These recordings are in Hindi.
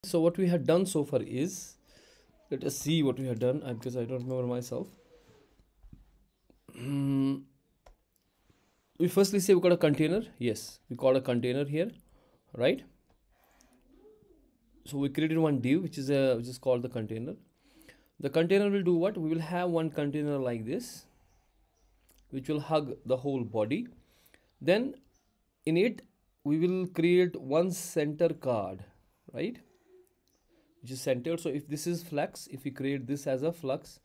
So what we have done so far is, let us see what we have done, because I don't remember myself. We firstly say we got a container. Yes, we got a container here, right? So we created one div which is called the container. The container will do what? We will have one container like this, which will hug the whole body. Then in it we will create one center card, right? Which is centered. So if this is flux, if we create this as a flux,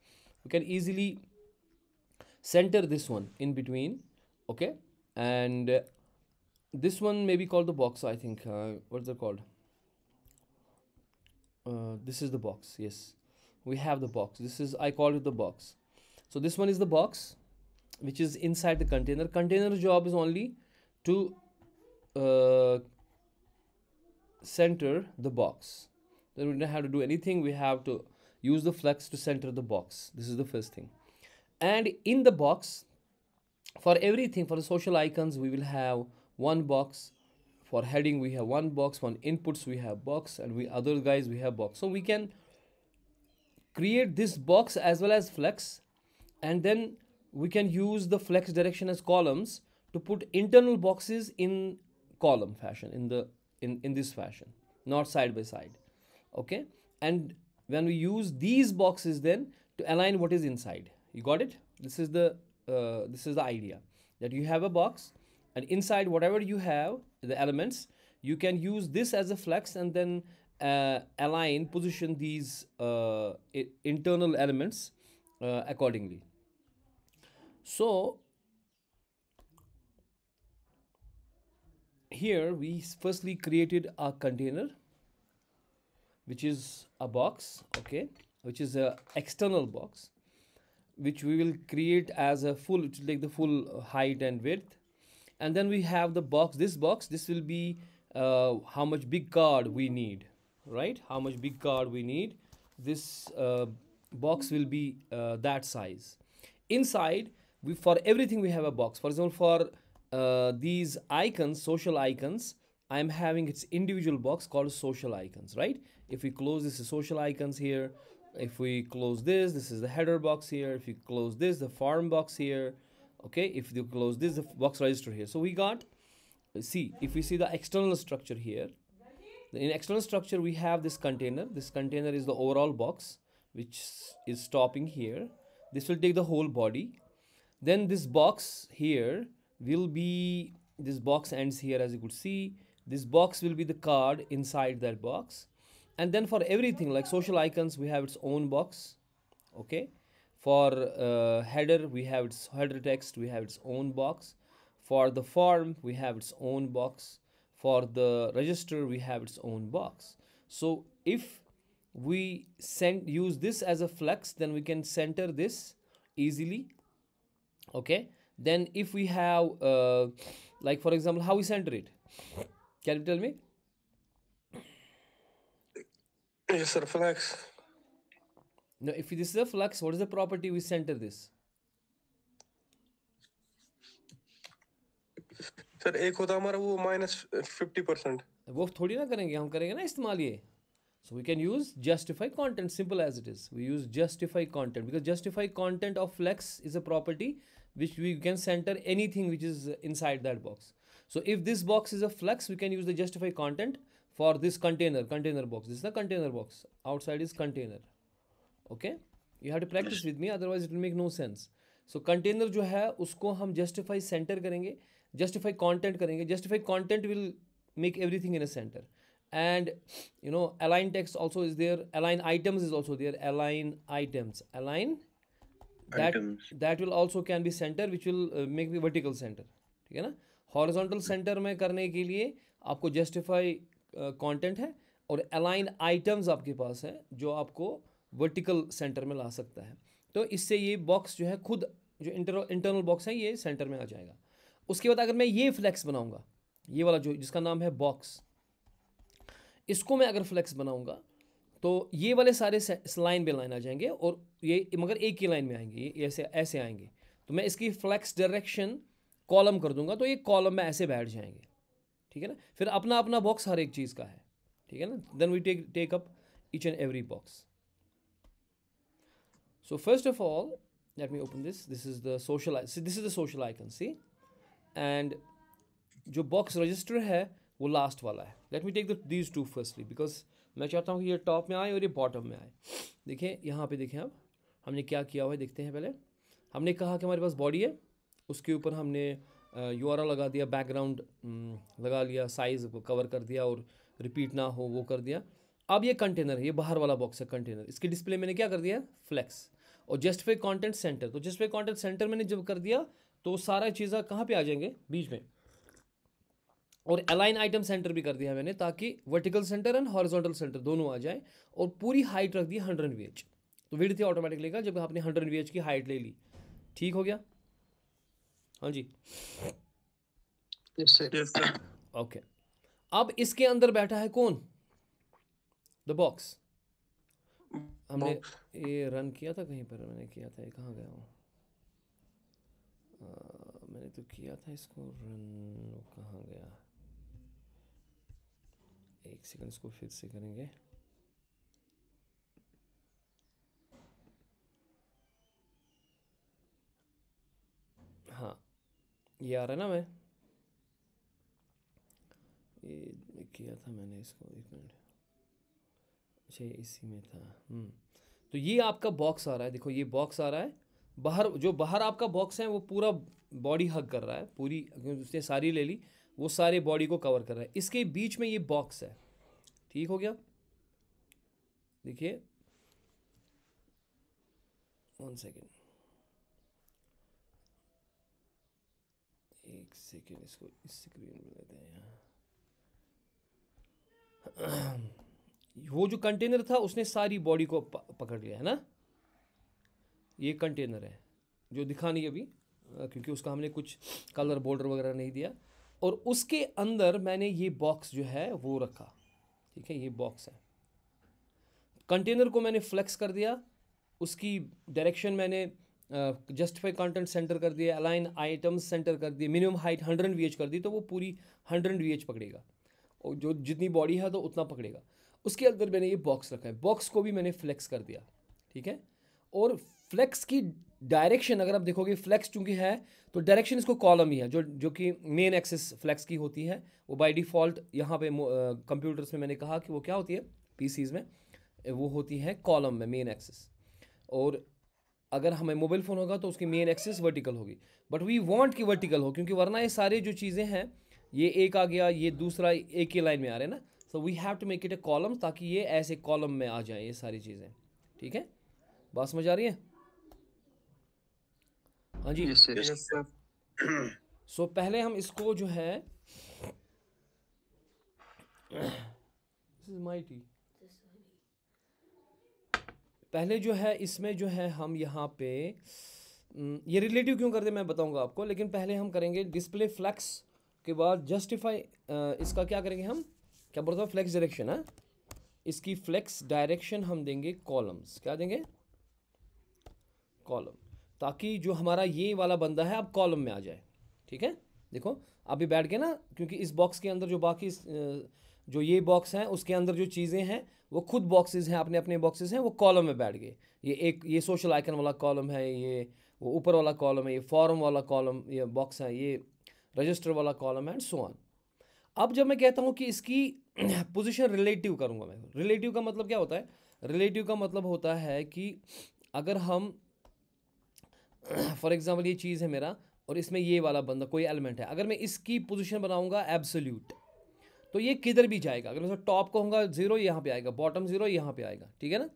we can easily center this one in between. Okay, and this one may be called the box, I think. What's it called? This is the box. Yes, we have the box. This is, I call it the box. So this one is the box which is inside the container. Container's job is only to center the box. Then we don't have to do anything. We have to use the flux to center the box. This is the first thing. And in the box, for everything, for the social icons, we will have one box. For heading, we have one box. For inputs, we have box, and we other guys we have box. So we can create this box as well as flex, and then we can use the flex direction as columns to put internal boxes in column fashion, in this fashion, not side by side. Okay, and when we use these boxes then to align what is inside, you got it? This is the idea, that you have a box, and inside whatever you have, the elements, you can use this as a flex, and then align, position these internal elements accordingly. So here we firstly created a container, which is a box, okay, which is a external box, which we will create as a full, which will take the full height and width. And then we have the box. This will be how much big card we need, right? How much big card we need. This box will be that size. Inside, for everything we have a box. For example, for these icons, social icons, I'm having its individual box called social icons, right? If we close, this is social icons here. If we close this is the header box here. If you close this, the form box here. Okay, if you close this, the box register here. So we got, see, if we see the external structure here, in external structure we have this container. This container is the overall box, which is stopping here. This will take the whole body. Then this box here will be, this box ends here, as you could see. This box will be the card inside that box. And then for everything like social icons, we have its own box. Okay, for header, we have its header text, we have its own box. For the form, we have its own box. For the register, we have its own box. So if we use this as a flex, then we can center this easily. Okay, then if we have like for example, how we center it, can you tell me? Yes, sir, flex. No, if this is a flux, what is the property we center this? Sir एक होता हमारा वो -50%. वो थोड़ी ना करेंगे, हम करेंगे ना इस्तेमाल ये. So we can use justify content, simple as it is. We use justify content because justify content of flex is a property which we can center anything which is inside that box. So if this box is a flex, we can use the justify content for this container box. This is the container box. Outside is container. Okay, you have to practice with me, otherwise it will make no sense. So container जो है उसको हम justify center करेंगे, justify content करेंगे. Justify content will make everything in a center. And you know, align text also is there, align items is also there, align items, align that will also can be center, which will make the vertical center. ठीक है ना? Horizontal center में करने के लिए आपको justify content है, और align items आपके पास है जो आपको वर्टिकल सेंटर में ला सकता है. तो इससे ये बॉक्स जो है खुद, जो इंटरनल बॉक्स है, ये सेंटर में आ जाएगा. उसके बाद अगर मैं ये फ्लेक्स बनाऊंगा, ये वाला जो जिसका नाम है बॉक्स, इसको मैं अगर फ्लेक्स बनाऊंगा तो ये वाले सारे लाइन पे लाइन आ जाएंगे, और ये मगर एक ही लाइन में आएंगे, ये ऐसे ऐसे आएंगे. तो मैं इसकी फ्लेक्स डायरेक्शन कॉलम कर दूंगा, तो ये कॉलम में ऐसे बैठ जाएंगे. ठीक है ना? फिर अपना अपना बॉक्स हर एक चीज़ का है. ठीक है ना. Then we take up each and every box. So first of all, let me open this. This is the social. See, this is the social icon. See, and जो बॉक्स रजिस्टर है वो लास्ट वाला है. Let me take these two firstly, because मैं चाहता हूँ कि ये टॉप में आए और ये बॉटम में आए. देखिए यहाँ पे देखें, अब हमने क्या किया हुआ है देखते हैं. पहले हमने कहा कि हमारे पास बॉडी है, उसके ऊपर हमने URL लगा दिया, बैकग्राउंड लगा लिया, साइज़ को कवर कर दिया और रिपीट ना हो वो कर दिया. अब ये कंटेनर है, ये बाहर वाला बॉक्स है कंटेनर. इसकी डिस्प्ले मैंने क्या कर दिया, फ्लेक्स. और जस्टिफाई कंटेंट सेंटर, तो जस्टिफाई कंटेंट सेंटर मैंने जब कर दिया तो सारा चीज़ें कहाँ पे आ जाएंगे, बीच में. और अलाइन आइटम सेंटर भी कर दिया मैंने, ताकि vertical centre and horizontal centre दोनों आ जाए. और पूरी हाइट रख दी 100 VH. तो विड्थ ऑटोमेटिक लेगा जब आपने 100 VH की हाइट ले ली. ठीक हो गया. हाँ जी, यस सर. ओके. अब इसके अंदर बैठा है कौन, द बॉक्स. हमने ये रन किया था कहीं पर, मैंने किया था, ये कहाँ गया वो. मैंने तो किया था इसको रन, वो कहाँ गया. एक सेकंड, इसको फिर से करेंगे. हाँ, ये आ रहा है ना. मैं ये किया था मैंने इसको, एक मिनट. अच्छा, ये इसी में था. तो ये आपका बॉक्स आ रहा है. देखो ये बॉक्स आ रहा है बाहर. जो बाहर आपका बॉक्स है वो पूरा बॉडी हग कर रहा है, पूरी उसने सारी ले ली, वो सारे बॉडी को कवर कर रहा है. इसके बीच में ये बॉक्स है. ठीक हो गया. देखिए 1 सेकेंड, एक सेकेंड, इसको इस स्क्रीन में लेते हैं यहाँ. वो जो कंटेनर था उसने सारी बॉडी को पकड़ लिया है ना. ये कंटेनर है जो दिखा नहीं अभी, क्योंकि उसका हमने कुछ कलर बॉर्डर वगैरह नहीं दिया. और उसके अंदर मैंने ये बॉक्स जो है वो रखा. ठीक है, ये बॉक्स है. कंटेनर को मैंने फ्लेक्स कर दिया, उसकी डायरेक्शन मैंने जस्टिफाई कंटेंट सेंटर कर दिया, अलाइन आइटम्स सेंटर कर दिए, मिनिमम हाइट 100 VH कर दी, तो वो पूरी 100 VH पकड़ेगा. और जो जितनी बॉडी है तो उतना पकड़ेगा. उसके अंदर मैंने ये बॉक्स रखा है, बॉक्स को भी मैंने फ्लेक्स कर दिया. ठीक है. और फ्लेक्स की डायरेक्शन अगर आप देखोगे, फ्लेक्स चूंकि है तो डायरेक्शन इसको कॉलम ही है, जो कि मेन एक्सिस फ्लेक्स की होती है. वो बाय डिफ़ॉल्ट यहाँ पे कंप्यूटर्स में मैंने कहा कि वो क्या होती है, PCs में वो होती है कॉलम में, मेन एक्सिस. और अगर हमें मोबाइल फ़ोन होगा तो उसकी मेन एक्सिस वर्टिकल होगी. बट वी वांट कि वर्टिकल हो, क्योंकि वरना ये सारे जो चीज़ें हैं, ये एक आ गया, ये दूसरा एक ही लाइन में आ रहे हैं ना. So we have to make it a column, ताकि ये ऐसे कॉलम में आ जाए ये सारी चीज़ें. ठीक है, बात समझ आ रही है. हाँ जी. Yes sir. सो पहले हम इसको जो है, दिस इज माय टी. पहले जो है इसमें जो है हम यहाँ पे ये रिलेटिव क्यों करते मैं बताऊंगा आपको, लेकिन पहले हम करेंगे डिस्प्ले फ्लेक्स के बाद जस्टिफाई. इसका क्या करेंगे हम, क्या बोलते हैं, फ्लेक्स डायरेक्शन है. इसकी फ्लेक्स डायरेक्शन हम देंगे कॉलम्स. क्या देंगे, कॉलम, ताकि जो हमारा ये वाला बंदा है अब कॉलम में आ जाए. ठीक है. देखो अभी बैठ गए ना, क्योंकि इस बॉक्स के अंदर जो बाकी जो ये बॉक्स हैं उसके अंदर जो चीज़ें हैं वो खुद बॉक्सेस हैं, अपने अपने बॉक्सेस हैं, वो कॉलम में बैठ गए. ये सोशल आइकन वाला कॉलम है, ये वो ऊपर वाला कॉलम है, ये फॉर्म वाला कॉलम, ये बॉक्स है, ये रजिस्टर वाला कॉलम है, एंड सो ऑन. अब जब मैं कहता हूँ कि इसकी पोजीशन रिलेटिव करूँगा मैं, रिलेटिव का मतलब क्या होता है, रिलेटिव का मतलब होता है कि अगर हम फॉर एग्जाम्पल ये चीज़ है मेरा और इसमें ये वाला बंदा कोई एलिमेंट है, अगर मैं इसकी पोजीशन बनाऊंगा एब्सोल्यूट, तो ये किधर भी जाएगा. अगर मैं टॉप कहूँगा 0, यहाँ पे आएगा, बॉटम 0 यहाँ पे आएगा. ठीक है ना.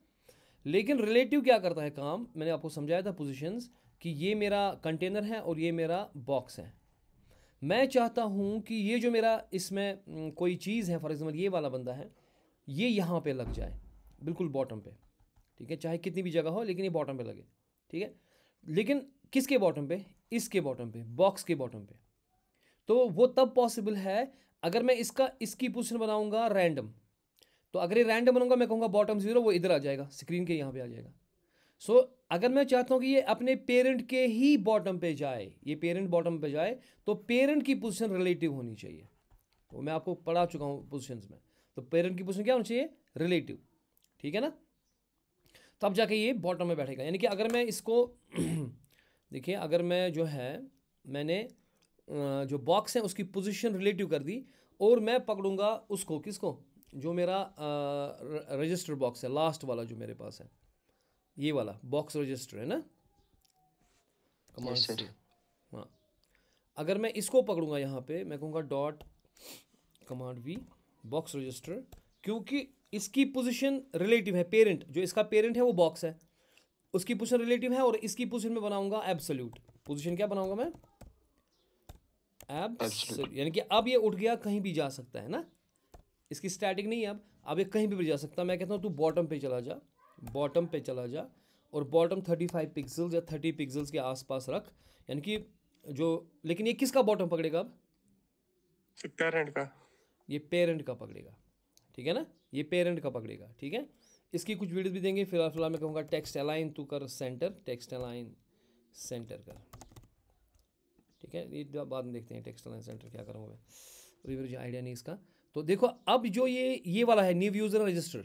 लेकिन रिलेटिव क्या करता है काम, मैंने आपको समझाया था पोजीशंस, कि ये मेरा कंटेनर है और ये मेरा बॉक्स है. मैं चाहता हूँ कि ये जो मेरा इसमें कोई चीज़ है, फॉर एग्जाम्पल ये वाला बंदा है, ये यहाँ पे लग जाए, बिल्कुल बॉटम पे. ठीक है, चाहे कितनी भी जगह हो लेकिन ये बॉटम पे लगे. ठीक है. लेकिन किसके बॉटम पे, इसके बॉटम पे, बॉक्स के बॉटम पे. तो वो तब पॉसिबल है अगर मैं इसकी पोजीशन बनाऊंगा रैंडम. तो अगर ये रैंडम बनाऊंगा, मैं कहूँगा बॉटम 0, वो इधर आ जाएगा, स्क्रीन के यहाँ पे आ जाएगा. सो अगर मैं चाहता हूँ कि ये अपने पेरेंट के ही बॉटम पे जाए, ये पेरेंट बॉटम पे जाए, तो पेरेंट की पोजीशन रिलेटिव होनी चाहिए. वो मैं आपको पढ़ा चुका हूँ पोजीशंस में. तो पेरेंट की पोजीशन क्या होनी चाहिए, रिलेटिव, ठीक है ना। तब जाके ये बॉटम में बैठेगा। यानी कि अगर मैं इसको देखिए, अगर मैं जो है मैंने जो बॉक्स है उसकी पोजीशन रिलेटिव कर दी, और मैं पकड़ूंगा उसको, किसको, जो मेरा रजिस्टर बॉक्स है, लास्ट वाला जो मेरे पास है, ये वाला बॉक्स रजिस्टर है ना, कमांड Yes, sir. से। हाँ, अगर मैं इसको पकड़ूंगा यहाँ पे, मैं कहूँगा dot command V box register, क्योंकि इसकी पोजीशन रिलेटिव है, पेरेंट जो इसका पेरेंट है वो बॉक्स है, उसकी पोजीशन रिलेटिव है, और इसकी पोजीशन में बनाऊंगा एब्सोल्यूट। पोजीशन क्या बनाऊंगा मैं, एब्सोल्यूट। यानी कि अब ये उठ गया, कहीं भी जा सकता है ना, इसकी स्टैटिक नहीं है, अब ये कहीं भी जा सकता है। मैं कहता हूँ तू बॉटम पे चला जा, बॉटम पे चला जा, और बॉटम 35 पिक्सल्स या 30 पिक्सल्स के आसपास रख। यानी कि जो, लेकिन ये किसका बॉटम पकड़ेगा अब, पेरेंट का। ये पेरेंट का पकड़ेगा, ठीक है ना, ये पेरेंट का पकड़ेगा, ठीक है। इसकी कुछ वीडियोस भी देंगे। फिलहाल मैं कहूँगा टेक्स्ट अलाइन तू कर सेंटर, टेक्स्ट अलाइन सेंटर कर, ठीक है। ये बाद में देखते हैं टेक्स्ट अलाइन सेंटर क्या करूँगा मैं, अभी मुझे आइडिया नहीं इसका। तो देखो अब जो ये वाला है न्यू यूज़र रजिस्टर,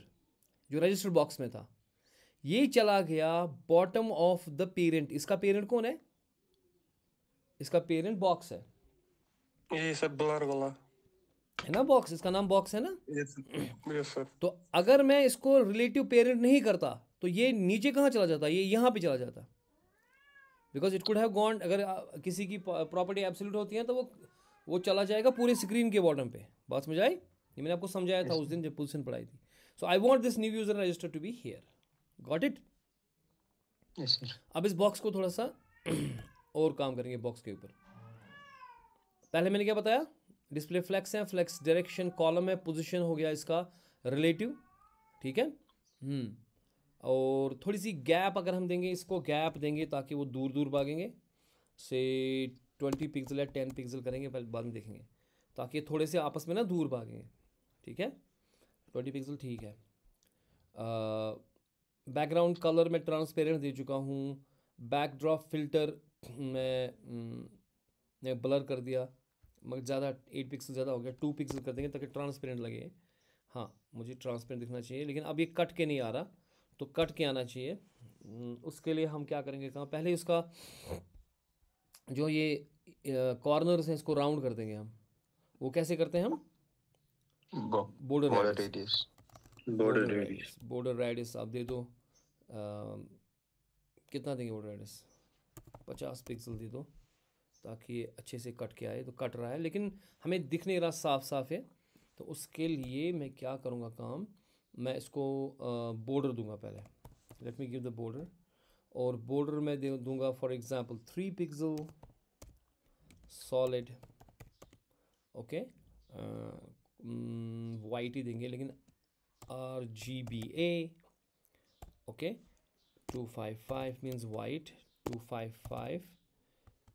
जो रजिस्टर बॉक्स में था, ये चला गया बॉटम ऑफ द पेरेंट। इसका पेरेंट कौन है, इसका पेरेंट बॉक्स है ये सर ब्लर वाला है ना, बॉक्स, इसका नाम बॉक्स है ना। Yes sir. तो अगर मैं इसको रिलेटिव पेरेंट नहीं करता तो ये नीचे कहाँ चला जाता, ये यहाँ पे चला जाता, because it could have gone. अगर किसी की प्रॉपर्टी एब्सोल्यूट होती है तो वो चला जाएगा पूरे स्क्रीन के बॉटम पे। बात समझ आई, ये मैंने आपको समझाया था उस दिन जब पोजीशन पढ़ाई थी। So I want this new user register to be here, got it. Yes, sir. अब इस बॉक्स को थोड़ा सा और काम करेंगे बॉक्स के ऊपर। पहले मैंने क्या बताया, डिस्प्ले फ्लेक्स है, फ्लेक्स डायरेक्शन कॉलम है, पोजीशन हो गया इसका रिलेटिव, ठीक है। और थोड़ी सी गैप अगर हम देंगे, इसको गैप देंगे ताकि वो दूर दूर भागेंगे, से 20 पिक्सल या 10 पिक्सल करेंगे, पहले बाद में देखेंगे, ताकि थोड़े से आपस में ना दूर भागेंगे, ठीक है। 20 पिक्सल ठीक है। बैकग्राउंड कलर में ट्रांसपेरेंट दे चुका हूँ। बैकड्रॉप फिल्टर मैं ब्लर कर दिया, मगर ज़्यादा 8 पिक्सल ज़्यादा हो गया, 2 पिक्सल कर देंगे ताकि ट्रांसपेरेंट लगे। हाँ, मुझे ट्रांसपेरेंट दिखना चाहिए, लेकिन अब ये कट के नहीं आ रहा, तो कट के आना चाहिए। उसके लिए हम क्या करेंगे, कहाँ पहले इसका जो ये कॉर्नर्स हैं इसको राउंड कर देंगे हम। वो कैसे करते हैं हम, border Border radius, radius. Border radius आप दे दो, कितना देंगे बॉर्डर रेडियस, 50 पिक्सल दे दो, ताकि अच्छे से कट के आए। तो कट रहा है लेकिन हमें दिख नहीं रहा साफ साफ है, तो उसके लिए मैं क्या करूँगा काम, मैं इसको बॉर्डर दूंगा पहले। Let me give the border, और बॉर्डर में दे दूंगा for example 3 pixel solid, okay. White ही देंगे, लेकिन RGBA, okay. 255 means white, 255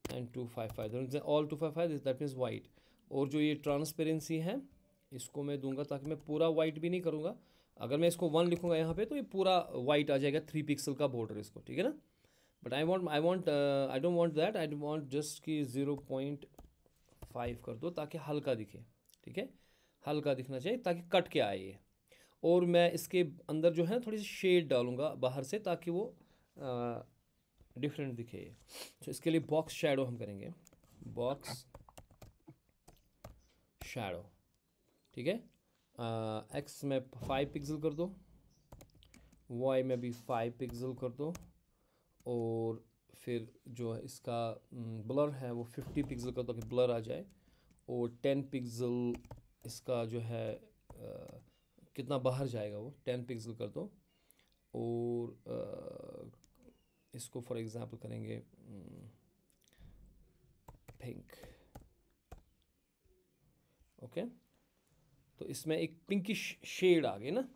and 255, all 255 that means white. और जो ये ट्रांसपेरेंसी है इसको मैं दूंगा, ताकि मैं पूरा वाइट भी नहीं करूँगा। अगर मैं इसको 1 लिखूँगा यहाँ पे तो ये पूरा वाइट आ जाएगा, 3 पिक्सल का बॉर्डर इसको, ठीक है ना। But I don't want that, I want just कि 0.5 कर दो ताकि हल्का दिखे, ठीक है, हल्का दिखना चाहिए ताकि कट के आए ये। और मैं इसके अंदर जो है ना थोड़ी सी शेड डालूंगा बाहर से, ताकि वो डिफरेंट दिखे। तो इसके लिए बॉक्स शैडो हम करेंगे, बॉक्स शैडो, ठीक है। एक्स में 5 पिक्सल कर दो, वाई में भी 5 पिक्सल कर दो, और फिर जो है इसका ब्लर है वो 50 पिक्सल कर दो ताकि ब्लर आ जाए, और 10 पिक्सल इसका जो है कितना बाहर जाएगा वो 10 पिक्सल कर दो। और इसको फॉर एग्जांपल करेंगे पिंक, ओके। तो इसमें एक पिंकिश शेड आ गई ना,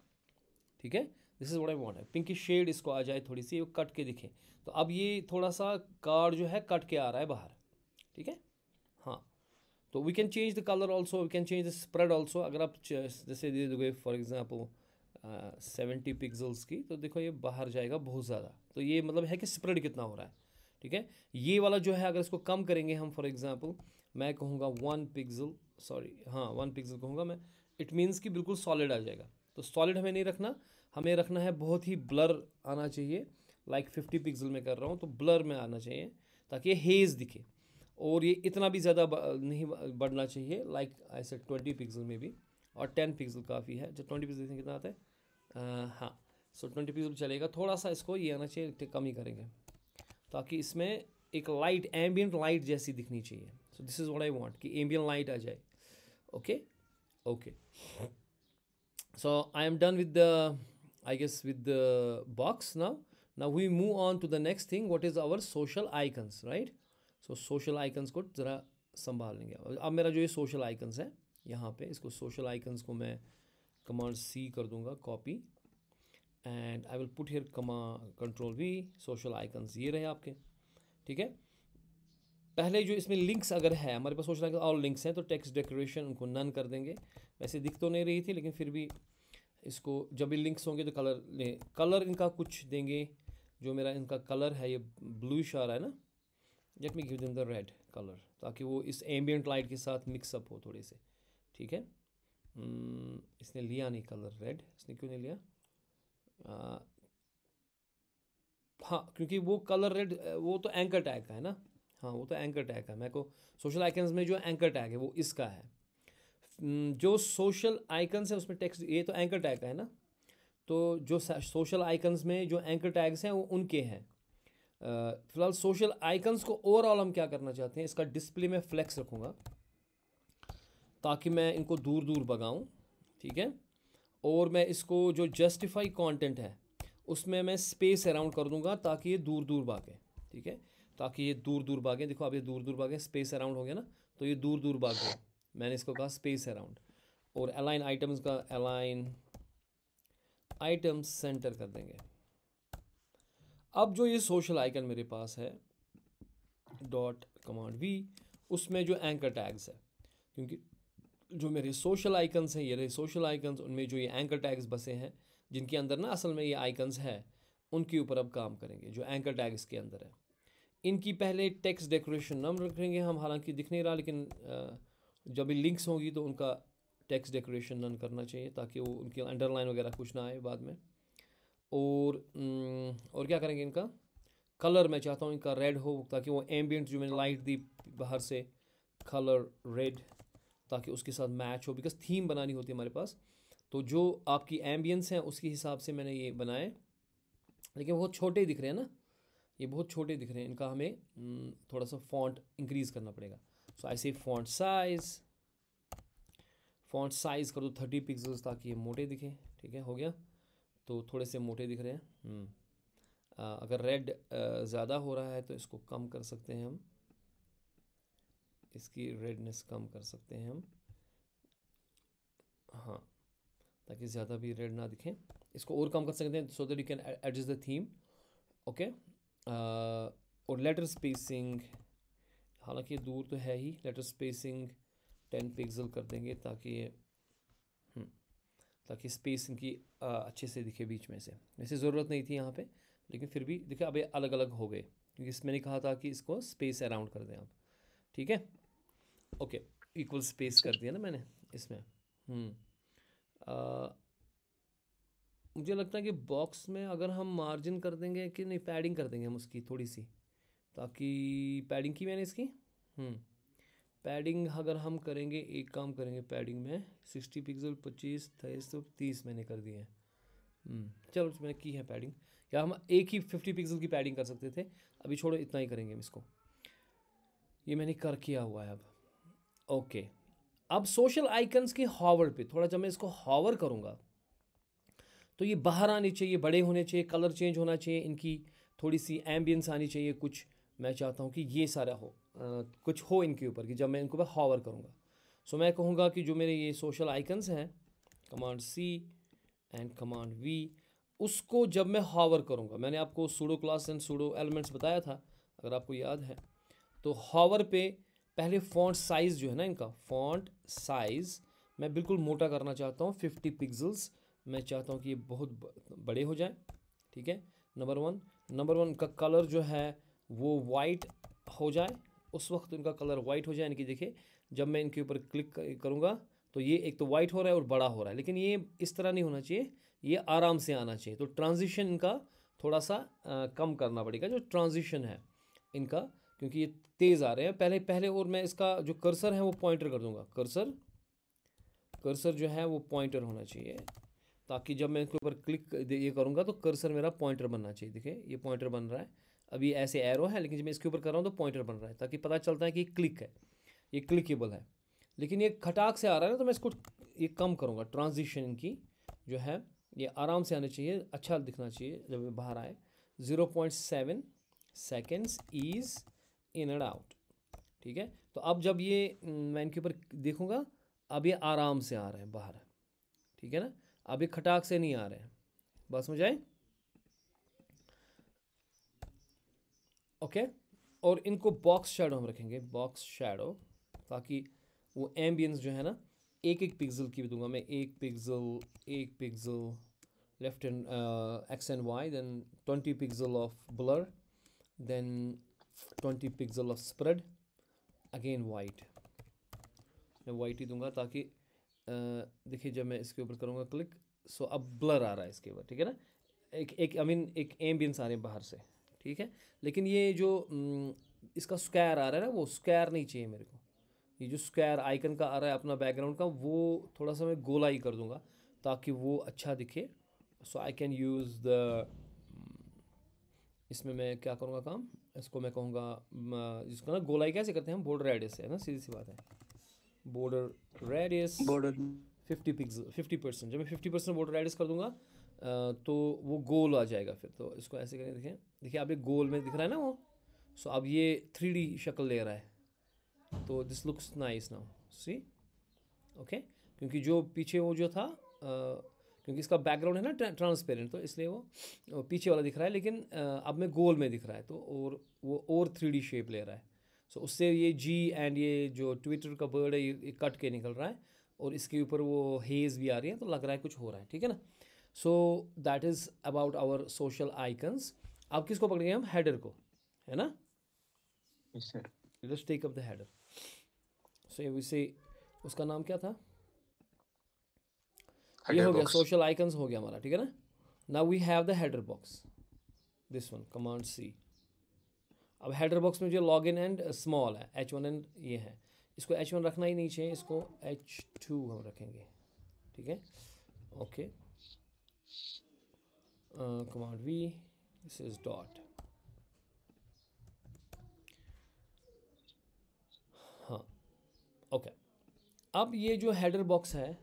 ठीक है। This is what I want है, पिंकिश शेड इसको आ जाए थोड़ी सी, वो कट के दिखे। तो अब ये थोड़ा सा कार्ड जो है कट के आ रहा है बाहर, ठीक है। हाँ, तो we can change the colour also, we can change the spread also. अगर आप जैसे दे दोगे फॉर एग्जांपल 70 पिक्सल्स की, तो देखो ये बाहर जाएगा बहुत ज़्यादा। तो ये मतलब है कि स्प्रेड कितना हो रहा है, ठीक है। ये वाला जो है अगर इसको कम करेंगे हम, फॉर एग्जांपल मैं कहूँगा 1 पिक्सल, सॉरी हाँ 1 पिक्सल कहूँगा मैं, इट मीन्स कि बिल्कुल सॉलिड आ जाएगा। तो सॉलिड हमें नहीं रखना, हमें रखना है बहुत ही ब्लर आना चाहिए, लाइक 50 पिक्सल में कर रहा हूँ तो ब्लर में आना चाहिए ताकि ये हेज़ दिखे। और ये इतना भी ज़्यादा नहीं बढ़ना चाहिए, लाइक ऐसे 20 पिक्सल में भी, और 10 पिक्सल काफ़ी है। जब 20 पिक्सल देखने कितना आता है, हाँ, सो 20 पिक्सल चलेगा। थोड़ा सा इसको ये आना चाहिए, कम ही करेंगे ताकि इसमें एक लाइट, एम्बियंट लाइट जैसी दिखनी चाहिए। So this is what I want कि एम्बियंट लाइट आ जाए। Okay okay, so I am done with the, I guess with the box now. Now we move on to the next thing. What is our social icons, right? So social icons को ज़रा संभाल लेंगे। अब मेरा जो ये social icons है यहाँ पे, इसको social icons को मैं command C कर दूँगा copy, and I will put here control V, social icons ये रहे आपके, ठीक है। पहले जो इसमें लिंक्स अगर है हमारे पास, सोशल आइकन ऑल लिंक्स हैं, तो टेक्स्ट डेकोरेशन उनको नन कर देंगे। वैसे दिख तो नहीं रही थी लेकिन फिर भी इसको, जब भी लिंक्स होंगे तो कलर इनका कुछ देंगे। जो मेरा इनका कलर है ये ब्लूइश आ रहा है ना, late me give them the red colour ताकि वो इस एम्बियंट लाइट के साथ मिक्सअप हो थोड़े से, ठीक है। इसने लिया नहीं कलर रेड, इसने क्यों नहीं लिया? हाँ, क्योंकि वो कलर रेड वो तो एंकर टैग का है ना। हाँ, वो तो एंकर टैग का है। मेरे को सोशल आइकन्स में जो एंकर टैग है वो इसका है। जो सोशल आइकन्स है उसमें टेक्स्ट, ये तो एंकर टैग का है ना, तो जो सोशल आइकन्स में जो एंकर टैग्स हैं वो उनके हैं। फिलहाल सोशल आइकन्स को ओवरऑल हम क्या करना चाहते हैं, इसका डिस्प्ले में फ्लेक्स रखूँगा ताकि मैं इनको दूर दूर भगाऊँ, ठीक है। और मैं इसको जो जस्टिफाई कंटेंट है उसमें मैं स्पेस अराउंड कर दूंगा ताकि ये दूर दूर भागे, ठीक है, ताकि ये दूर दूर भागे। देखो अब ये दूर दूर भागे, स्पेस अराउंड हो गया ना, तो ये दूर दूर भाग गए। मैंने इसको कहा स्पेस अराउंड। और अलाइन आइटम्स का अलाइन आइटम्स सेंटर कर देंगे। अब जो ये सोशल आइकन मेरे पास है डॉट कमांड वी, उसमें जो एंकर टैग्स है, क्योंकि जो मेरे सोशल आइकन्स हैं ये रहे सोशल आइकन्स, उनमें जो ये एंकर टैग्स बसे हैं जिनके अंदर ना असल में ये आइकन्स है, उनके ऊपर अब काम करेंगे जो एंकर टैग्स के अंदर है। इनकी पहले टेक्स्ट डेकोरेशन नाम रखेंगे हम, हालांकि दिख नहीं रहा लेकिन जब भी लिंक्स होंगी तो उनका टेक्स्ट डेकोरेशन नन करना चाहिए ताकि वो उनकी अंडरलाइन वगैरह कुछ ना आए बाद में। और क्या करेंगे, इनका कलर मैं चाहता हूँ इनका रेड हो ताकि वो एम्बियंट जो मैंने लाइट दी बाहर से, कलर रेड, ताकि उसके साथ मैच हो, बिकॉज थीम बनानी होती है हमारे पास। तो जो आपकी एम्बियंस हैं उसके हिसाब से मैंने ये बनाए, लेकिन बहुत छोटे दिख रहे हैं ना, ये बहुत छोटे दिख रहे हैं, इनका हमें थोड़ा सा फॉन्ट इंक्रीज़ करना पड़ेगा। सो ऐसे फॉन्ट साइज़ कर दो 30 पिक्सल्स ताकि ये मोटे दिखें, ठीक है, हो गया। तो थोड़े से मोटे दिख रहे हैं। अगर रेड ज़्यादा हो रहा है तो इसको कम कर सकते हैं हम, इसकी रेडनेस कम कर सकते हैं हम, हाँ, ताकि ज़्यादा भी रेड ना दिखें। इसको और कम कर सकते हैं so that you can adjust the theme, okay. और लेटर स्पेसिंग, हालांकि दूर तो है ही, लेटर स्पेसिंग 10 पिक्सल कर देंगे ताकि स्पेस इनकी अच्छे से दिखे बीच में से। वैसे ज़रूरत नहीं थी यहाँ पे, लेकिन फिर भी देखिए अब ये अलग अलग हो गए क्योंकि इसमें मैंने कहा था कि इसको स्पेस अराउंड कर दें आप, ठीक है, ओके। इक्वल स्पेस कर दिया ना मैंने इसमें। मुझे लगता है कि बॉक्स में अगर हम मार्जिन कर देंगे कि नहीं, पैडिंग कर देंगे हम उसकी थोड़ी सी, ताकि पैडिंग की मैंने इसकी पैडिंग अगर हम करेंगे, एक काम करेंगे पैडिंग में 60 पिक्सल 25 23 तो 30 मैंने कर दिए हैं। चलो मैंने की है पैडिंग, या हम एक ही 50 पिक्सल की पैडिंग कर सकते थे, अभी छोड़ो इतना ही करेंगे हम इसको, ये मैंने कर किया हुआ है अब, ओके। अब सोशल आइकन्स के हॉवर पे थोड़ा, जब मैं इसको हॉवर करूँगा तो ये बाहर आने चाहिए, बड़े होने चाहिए, कलर चेंज होना चाहिए, इनकी थोड़ी सी एम्बियंस आनी चाहिए कुछ। मैं चाहता हूँ कि ये सारा हो, कुछ हो इनके ऊपर कि जब मैं इनको हॉवर करूँगा। सो मैं कहूँगा कि जो मेरे ये सोशल आइकन्स हैं, command C and command V, उसको जब मैं हॉवर करूँगा, मैंने आपको pseudo class and pseudo elements बताया था अगर आपको याद है, तो हॉवर पे पहले फॉन्ट साइज़ जो है ना, इनका फॉन्ट साइज़ मैं बिल्कुल मोटा करना चाहता हूँ, 50 पिक्सल्स मैं चाहता हूँ कि ये बहुत बड़े हो जाए, ठीक है। नंबर वन का कलर जो है वो वाइट हो जाए, उस वक्त इनका कलर वाइट हो जाए, यानी कि देखिए जब मैं इनके ऊपर क्लिक करूँगा तो ये एक तो वाइट हो रहा है और बड़ा हो रहा है, लेकिन ये इस तरह नहीं होना चाहिए, ये आराम से आना चाहिए। तो ट्रांजिशन इनका थोड़ा सा कम करना पड़ेगा, जो ट्रांजिशन है इनका, क्योंकि ये तेज़ आ रहे हैं पहले पहले। और मैं इसका जो कर्सर है वो पॉइंटर कर दूंगा, कर्सर जो है वो पॉइंटर होना चाहिए, ताकि जब मैं इसके ऊपर क्लिक ये करूँगा तो कर्सर मेरा पॉइंटर बनना चाहिए। देखिए ये पॉइंटर बन रहा है, अभी ऐसे एरो है, लेकिन जब मैं इसके ऊपर कर रहा हूँ तो पॉइंटर बन रहा है, ताकि पता चलता है कि क्लिक है, ये क्लिकेबल है। लेकिन ये खटाक से आ रहा है ना, तो मैं इसको ये कम करूँगा, ट्रांजिशन की जो है ये आराम से आना चाहिए, अच्छा दिखना चाहिए जब ये बाहर आए। 0.7 seconds ease in and out, ठीक है। तो अब जब ये मैं इनके ऊपर देखूँगा, अब ये आराम से आ रहे हैं बाहर, ठीक है ना, अब ये खटाक से नहीं आ रहे हैं। बात समझ आए? ओके। और इनको बॉक्स शैडो हम रखेंगे, बॉक्स शैडो, ताकि वो एम्बियंस जो है ना, एक एक पिक्सल की भी दूंगा मैं, एक pixel left and X and Y, then 20 pixel of blur, then 20 pixel of spread, again white, मैं वाइट ही दूंगा, ताकि देखिए जब मैं इसके ऊपर करूँगा क्लिक, सो अब ब्लर आ रहा है इसके ऊपर, ठीक है ना, एक आई मीन एक एम्बियंस आ रहे हैं बाहर से, ठीक है। लेकिन ये जो इसका स्क्वायर आ रहा है ना, वो स्क्वायर नहीं चाहिए मेरे को, ये जो स्क्वायर आइकन का आ रहा है अपना बैकग्राउंड का, वो थोड़ा सा मैं गोलाई कर दूंगा ताकि वो अच्छा दिखे। सो आई कैन यूज़ द, इसमें मैं क्या करूँगा काम, इसको मैं कहूँगा जिसको ना गोलाई कैसे करते हैं हम, बॉर्डर रेडियस है ना, सीधी सी बात है, बॉर्डर रेडियस बॉर्डर 50%। जब मैं 50% बॉर्डर रेडियस कर दूंगा तो वो गोल आ जाएगा फिर। तो इसको ऐसे करें, देखें, देखिए आप एक गोल में दिख रहा है ना वो। सो अब ये 3D शक्ल ले रहा है, तो this looks nice now, see, okay. क्योंकि जो पीछे वो जो था क्योंकि इसका बैकग्राउंड है ना ट्रांसपेरेंट, तो इसलिए वो पीछे वाला दिख रहा है, लेकिन अब में गोल में दिख रहा है, तो और वो और 3D शेप ले रहा है। सो उससे ये जी एंड ये जो ट्विटर का बर्ड है ये कट के निकल रहा है, और इसके ऊपर वो हेज़ भी आ रही है, तो लग रहा है कुछ हो रहा है, ठीक है ना। So that is about our social icons. अब किसको पकड़ेंगे हम, हेडर को, है ना। Yes, sir. Let's take up the header. So वैसे उसका नाम क्या था, ये हेडर हो गया, बॉक्स। सोशल आइकन्स हो गया हमारा, ठीक है ना। Now we have the header box, this one, command C. अब हेडर बॉक्स में जो लॉग इन एंड स्मॉल है, H1 एंड ये है, इसको H1 रखना ही नहीं चाहिए, इसको H2 हम रखेंगे, ठीक है, okay. Command V, this is dot, हाँ, ओके। अब ये जो हेडर बॉक्स है,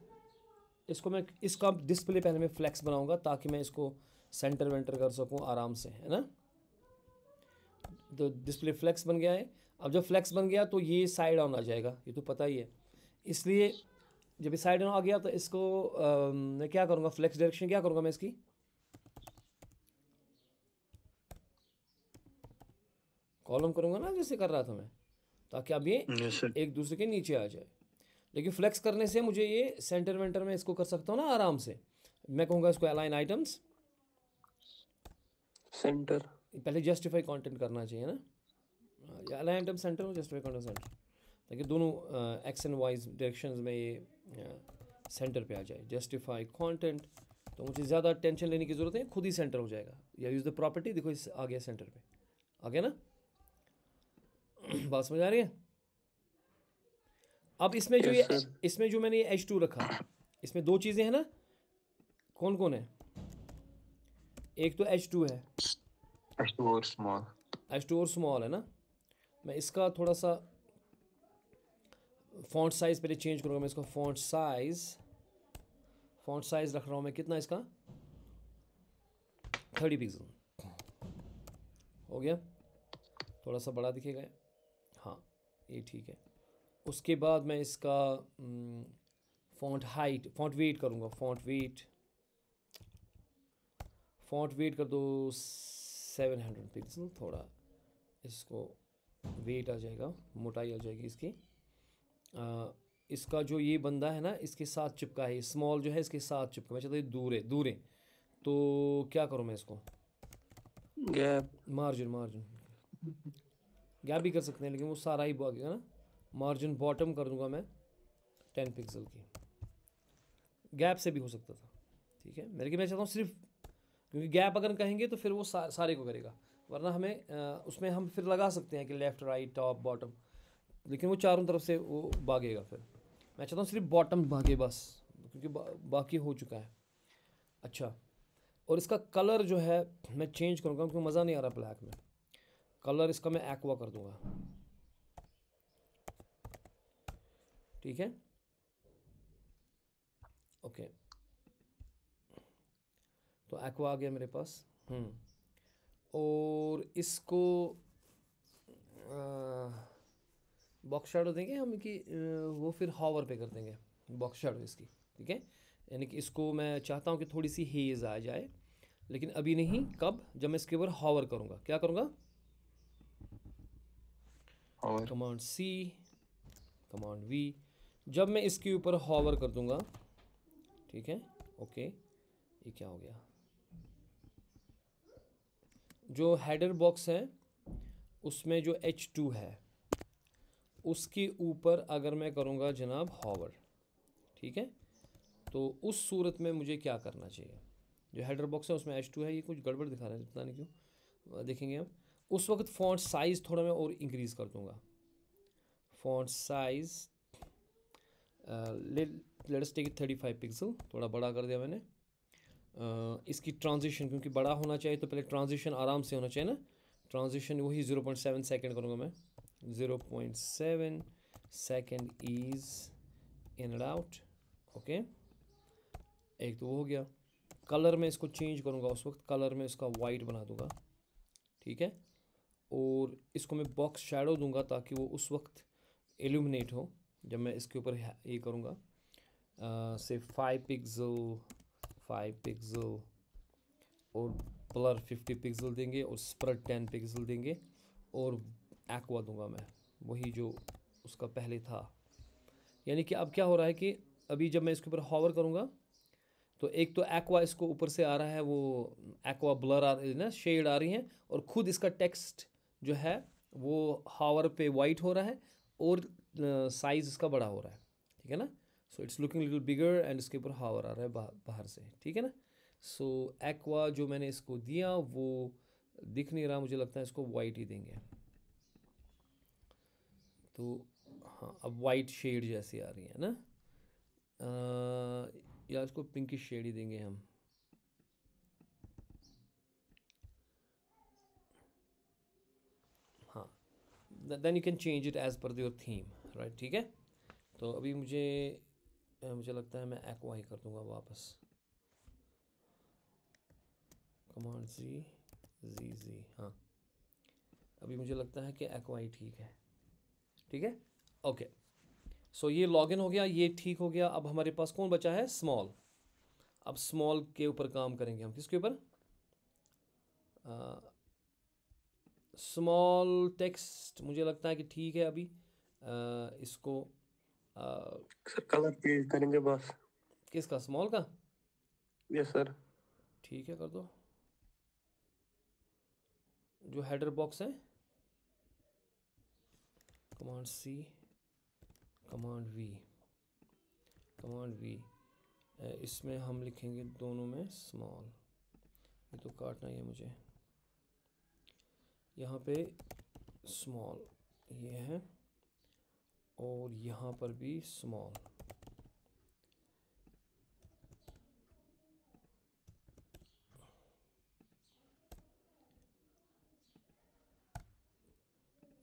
इसको मैं इसका डिस्प्ले पहले मैं फ्लेक्स बनाऊंगा, ताकि मैं इसको सेंटर वेंटर कर सकूं आराम से, है ना। तो डिस्प्ले फ्लेक्स बन गया है। अब जब फ्लेक्स बन गया तो ये साइड ऑन आ जाएगा, ये तो पता ही है। इसलिए जब ये साइड ऑन आ गया तो इसको मैं क्या करूँगा, फ्लेक्स डायरेक्शन क्या करूँगा मैं इसकी, कॉलम करूँगा ना, जैसे कर रहा था मैं, ताकि अब ये यस सर। एक दूसरे के नीचे आ जाए। लेकिन फ्लेक्स करने से मुझे ये सेंटर वेंटर में इसको कर सकता हूँ ना आराम से। मैं कहूँगा इसको अलाइन आइटम्स, सेंटर। पहले जस्टिफाई कंटेंट करना चाहिए ना, या अलाइन आइटम सेंटर और जस्टिफाई कंटेंट सेंटर, ताकि दोनों एक्स एंड वाई डायरेक्शंस में ये सेंटर पे आ जाए। जस्टिफाई कंटेंट, तो मुझे ज़्यादा टेंशन लेने की ज़रूरत है, खुद ही सेंटर हो जाएगा। या यूज़ द प्रॉपर्टी, देखो इस आ गया सेंटर पे, आ गया ना। बात समझ आ रही है। अब इसमें जो यस ये सर। इसमें जो मैंने ये H2 रखा, इसमें दो चीज़ें हैं ना, कौन कौन है, एक तो H2 है, H2 और small. H2 और स्मॉल है ना। मैं इसका थोड़ा सा फॉन्ट साइज़ पहले चेंज करूँगा। मैं इसका फॉन्ट साइज़ रख रहा हूँ मैं, कितना इसका, 30 पिक्सल हो गया, थोड़ा सा बड़ा दिखेगा, हाँ ये ठीक है। उसके बाद मैं इसका फॉन्ट हाइट, फॉन्ट वेट करूँगा, फॉन्ट वेट कर दो 700 पिक्सल, थोड़ा इसको वेट आ जाएगा, मोटाई आ जाएगी इसकी। इसका जो ये बंदा है ना, इसके साथ चिपका है, स्मॉल जो है इसके साथ चिपका, मैं चाहता हूँ दूर है, तो क्या करूँ मैं इसको, गैप। मार्जिन गैप भी कर सकते हैं, लेकिन वो सारा ही भागेगा ना। मार्जिन बॉटम कर दूंगा मैं 10 पिक्सल की, गैप से भी हो सकता था, ठीक है। लेकिन मैं चाहता हूँ सिर्फ, क्योंकि गैप अगर कहेंगे तो फिर वो सारे को करेगा, वरना हमें उसमें हम फिर लगा सकते हैं कि लेफ़्ट राइट टॉप बॉटम, लेकिन वो चारों तरफ से वो भागेगा। फिर मैं चाहता हूँ सिर्फ बॉटम भागे बस, क्योंकि बाकी हो चुका है। अच्छा, और इसका कलर जो है मैं चेंज करूँगा, क्योंकि मज़ा नहीं आ रहा ब्लैक में। कलर इसका मैं एक्वा कर दूँगा, ठीक है, ओके। तो एक्वा आ गया मेरे पास। और इसको बॉक्स शैडो देंगे हम कि वो फिर हॉवर पे कर देंगे बॉक्स शैडो इसकी, ठीक है। यानी कि इसको मैं चाहता हूँ कि थोड़ी सी हेज़ आ जाए, लेकिन अभी नहीं, कब, जब मैं इसके ऊपर हॉवर करूँगा। क्या करूँगा? और कमांड सी, कमांड वी। जब मैं इसके ऊपर हॉवर कर दूँगा, ठीक है, ओके। ये क्या हो गया? जो हेडर बॉक्स है उसमें जो H2 है उसके ऊपर अगर मैं करूँगा जनाब हॉवर, ठीक है, तो उस सूरत में मुझे क्या करना चाहिए? जो हेडर बॉक्स है उसमें H2 है, ये कुछ गड़बड़ दिखा रहा है, पता नहीं क्यों। देखेंगे हम उस वक्त फॉन्ट साइज़ थोड़ा मैं और इंक्रीज़ कर दूँगा। Font size let's take 35 pixel, थोड़ा बड़ा कर दिया मैंने। इसकी ट्रांजिशन क्योंकि बड़ा होना चाहिए तो पहले ट्रांजिशन आराम से होना चाहिए ना। ट्रांजिशन वही 0.7 सेकेंड करूँगा मैं। 0.7 second is in and out, okay. एक तो वो हो गया। कलर में इसको चेंज करूँगा, उस वक्त कलर में इसका वाइट बना दूँगा, ठीक है। और इसको मैं बॉक्स शैडो दूँगा ताकि वो उस वक्त एल्यूमिनेट हो जब मैं इसके ऊपर ये करूँगा। से 5 पिक्सल 5 पिक्सल और ब्लर 50 पिक्सल देंगे और स्प्रेड 10 पिक्सल देंगे और एक्वा दूंगा मैं, वही जो उसका पहले था। यानी कि अब क्या हो रहा है कि अभी जब मैं इसके ऊपर हॉवर करूँगा तो एक तो एक्वा इसको ऊपर से आ रहा है, वो एक्वा ब्लर आ रही है ना, शेड आ रही है, और ख़ुद इसका टेक्स्ट जो है वो हॉवर पे वाइट हो रहा है और साइज़ इसका बड़ा हो रहा है, ठीक है ना। So it's looking little bigger and इसके ऊपर हावर आ रहा है बाहर से, ठीक है ना। सो एक्वा जो मैंने इसको दिया वो दिख नहीं रहा, मुझे लगता है इसको वाइट ही देंगे। तो हाँ, अब वाइट शेड जैसी आ रही है ना, या इसको पिंकिश शेड ही देंगे हम। हाँ, then you can change it as per your theme, right, ठीक है। तो अभी मुझे लगता है मैं एक्वा ही कर दूंगा वापस। कमांड जी, हाँ, अभी मुझे लगता है कि एक्वा ही ठीक है, ठीक है, ओके। सो ये लॉगिन हो गया, ये ठीक हो गया। अब हमारे पास कौन बचा है? स्मॉल। अब स्मॉल के ऊपर काम करेंगे हम। किसके ऊपर? स्मॉल टेक्स्ट मुझे लगता है कि ठीक है। अभी इसको सर कलर चेंज करेंगे बस। किसका? स्मॉल का? Yes sir. ठीक है, कर दो। जो हेडर बॉक्स है, command C, command V, command V, इसमें हम लिखेंगे दोनों में स्मॉल। ये तो काटना ही है मुझे। यहाँ पे स्मॉल ये है और यहाँ पर भी स्मॉल।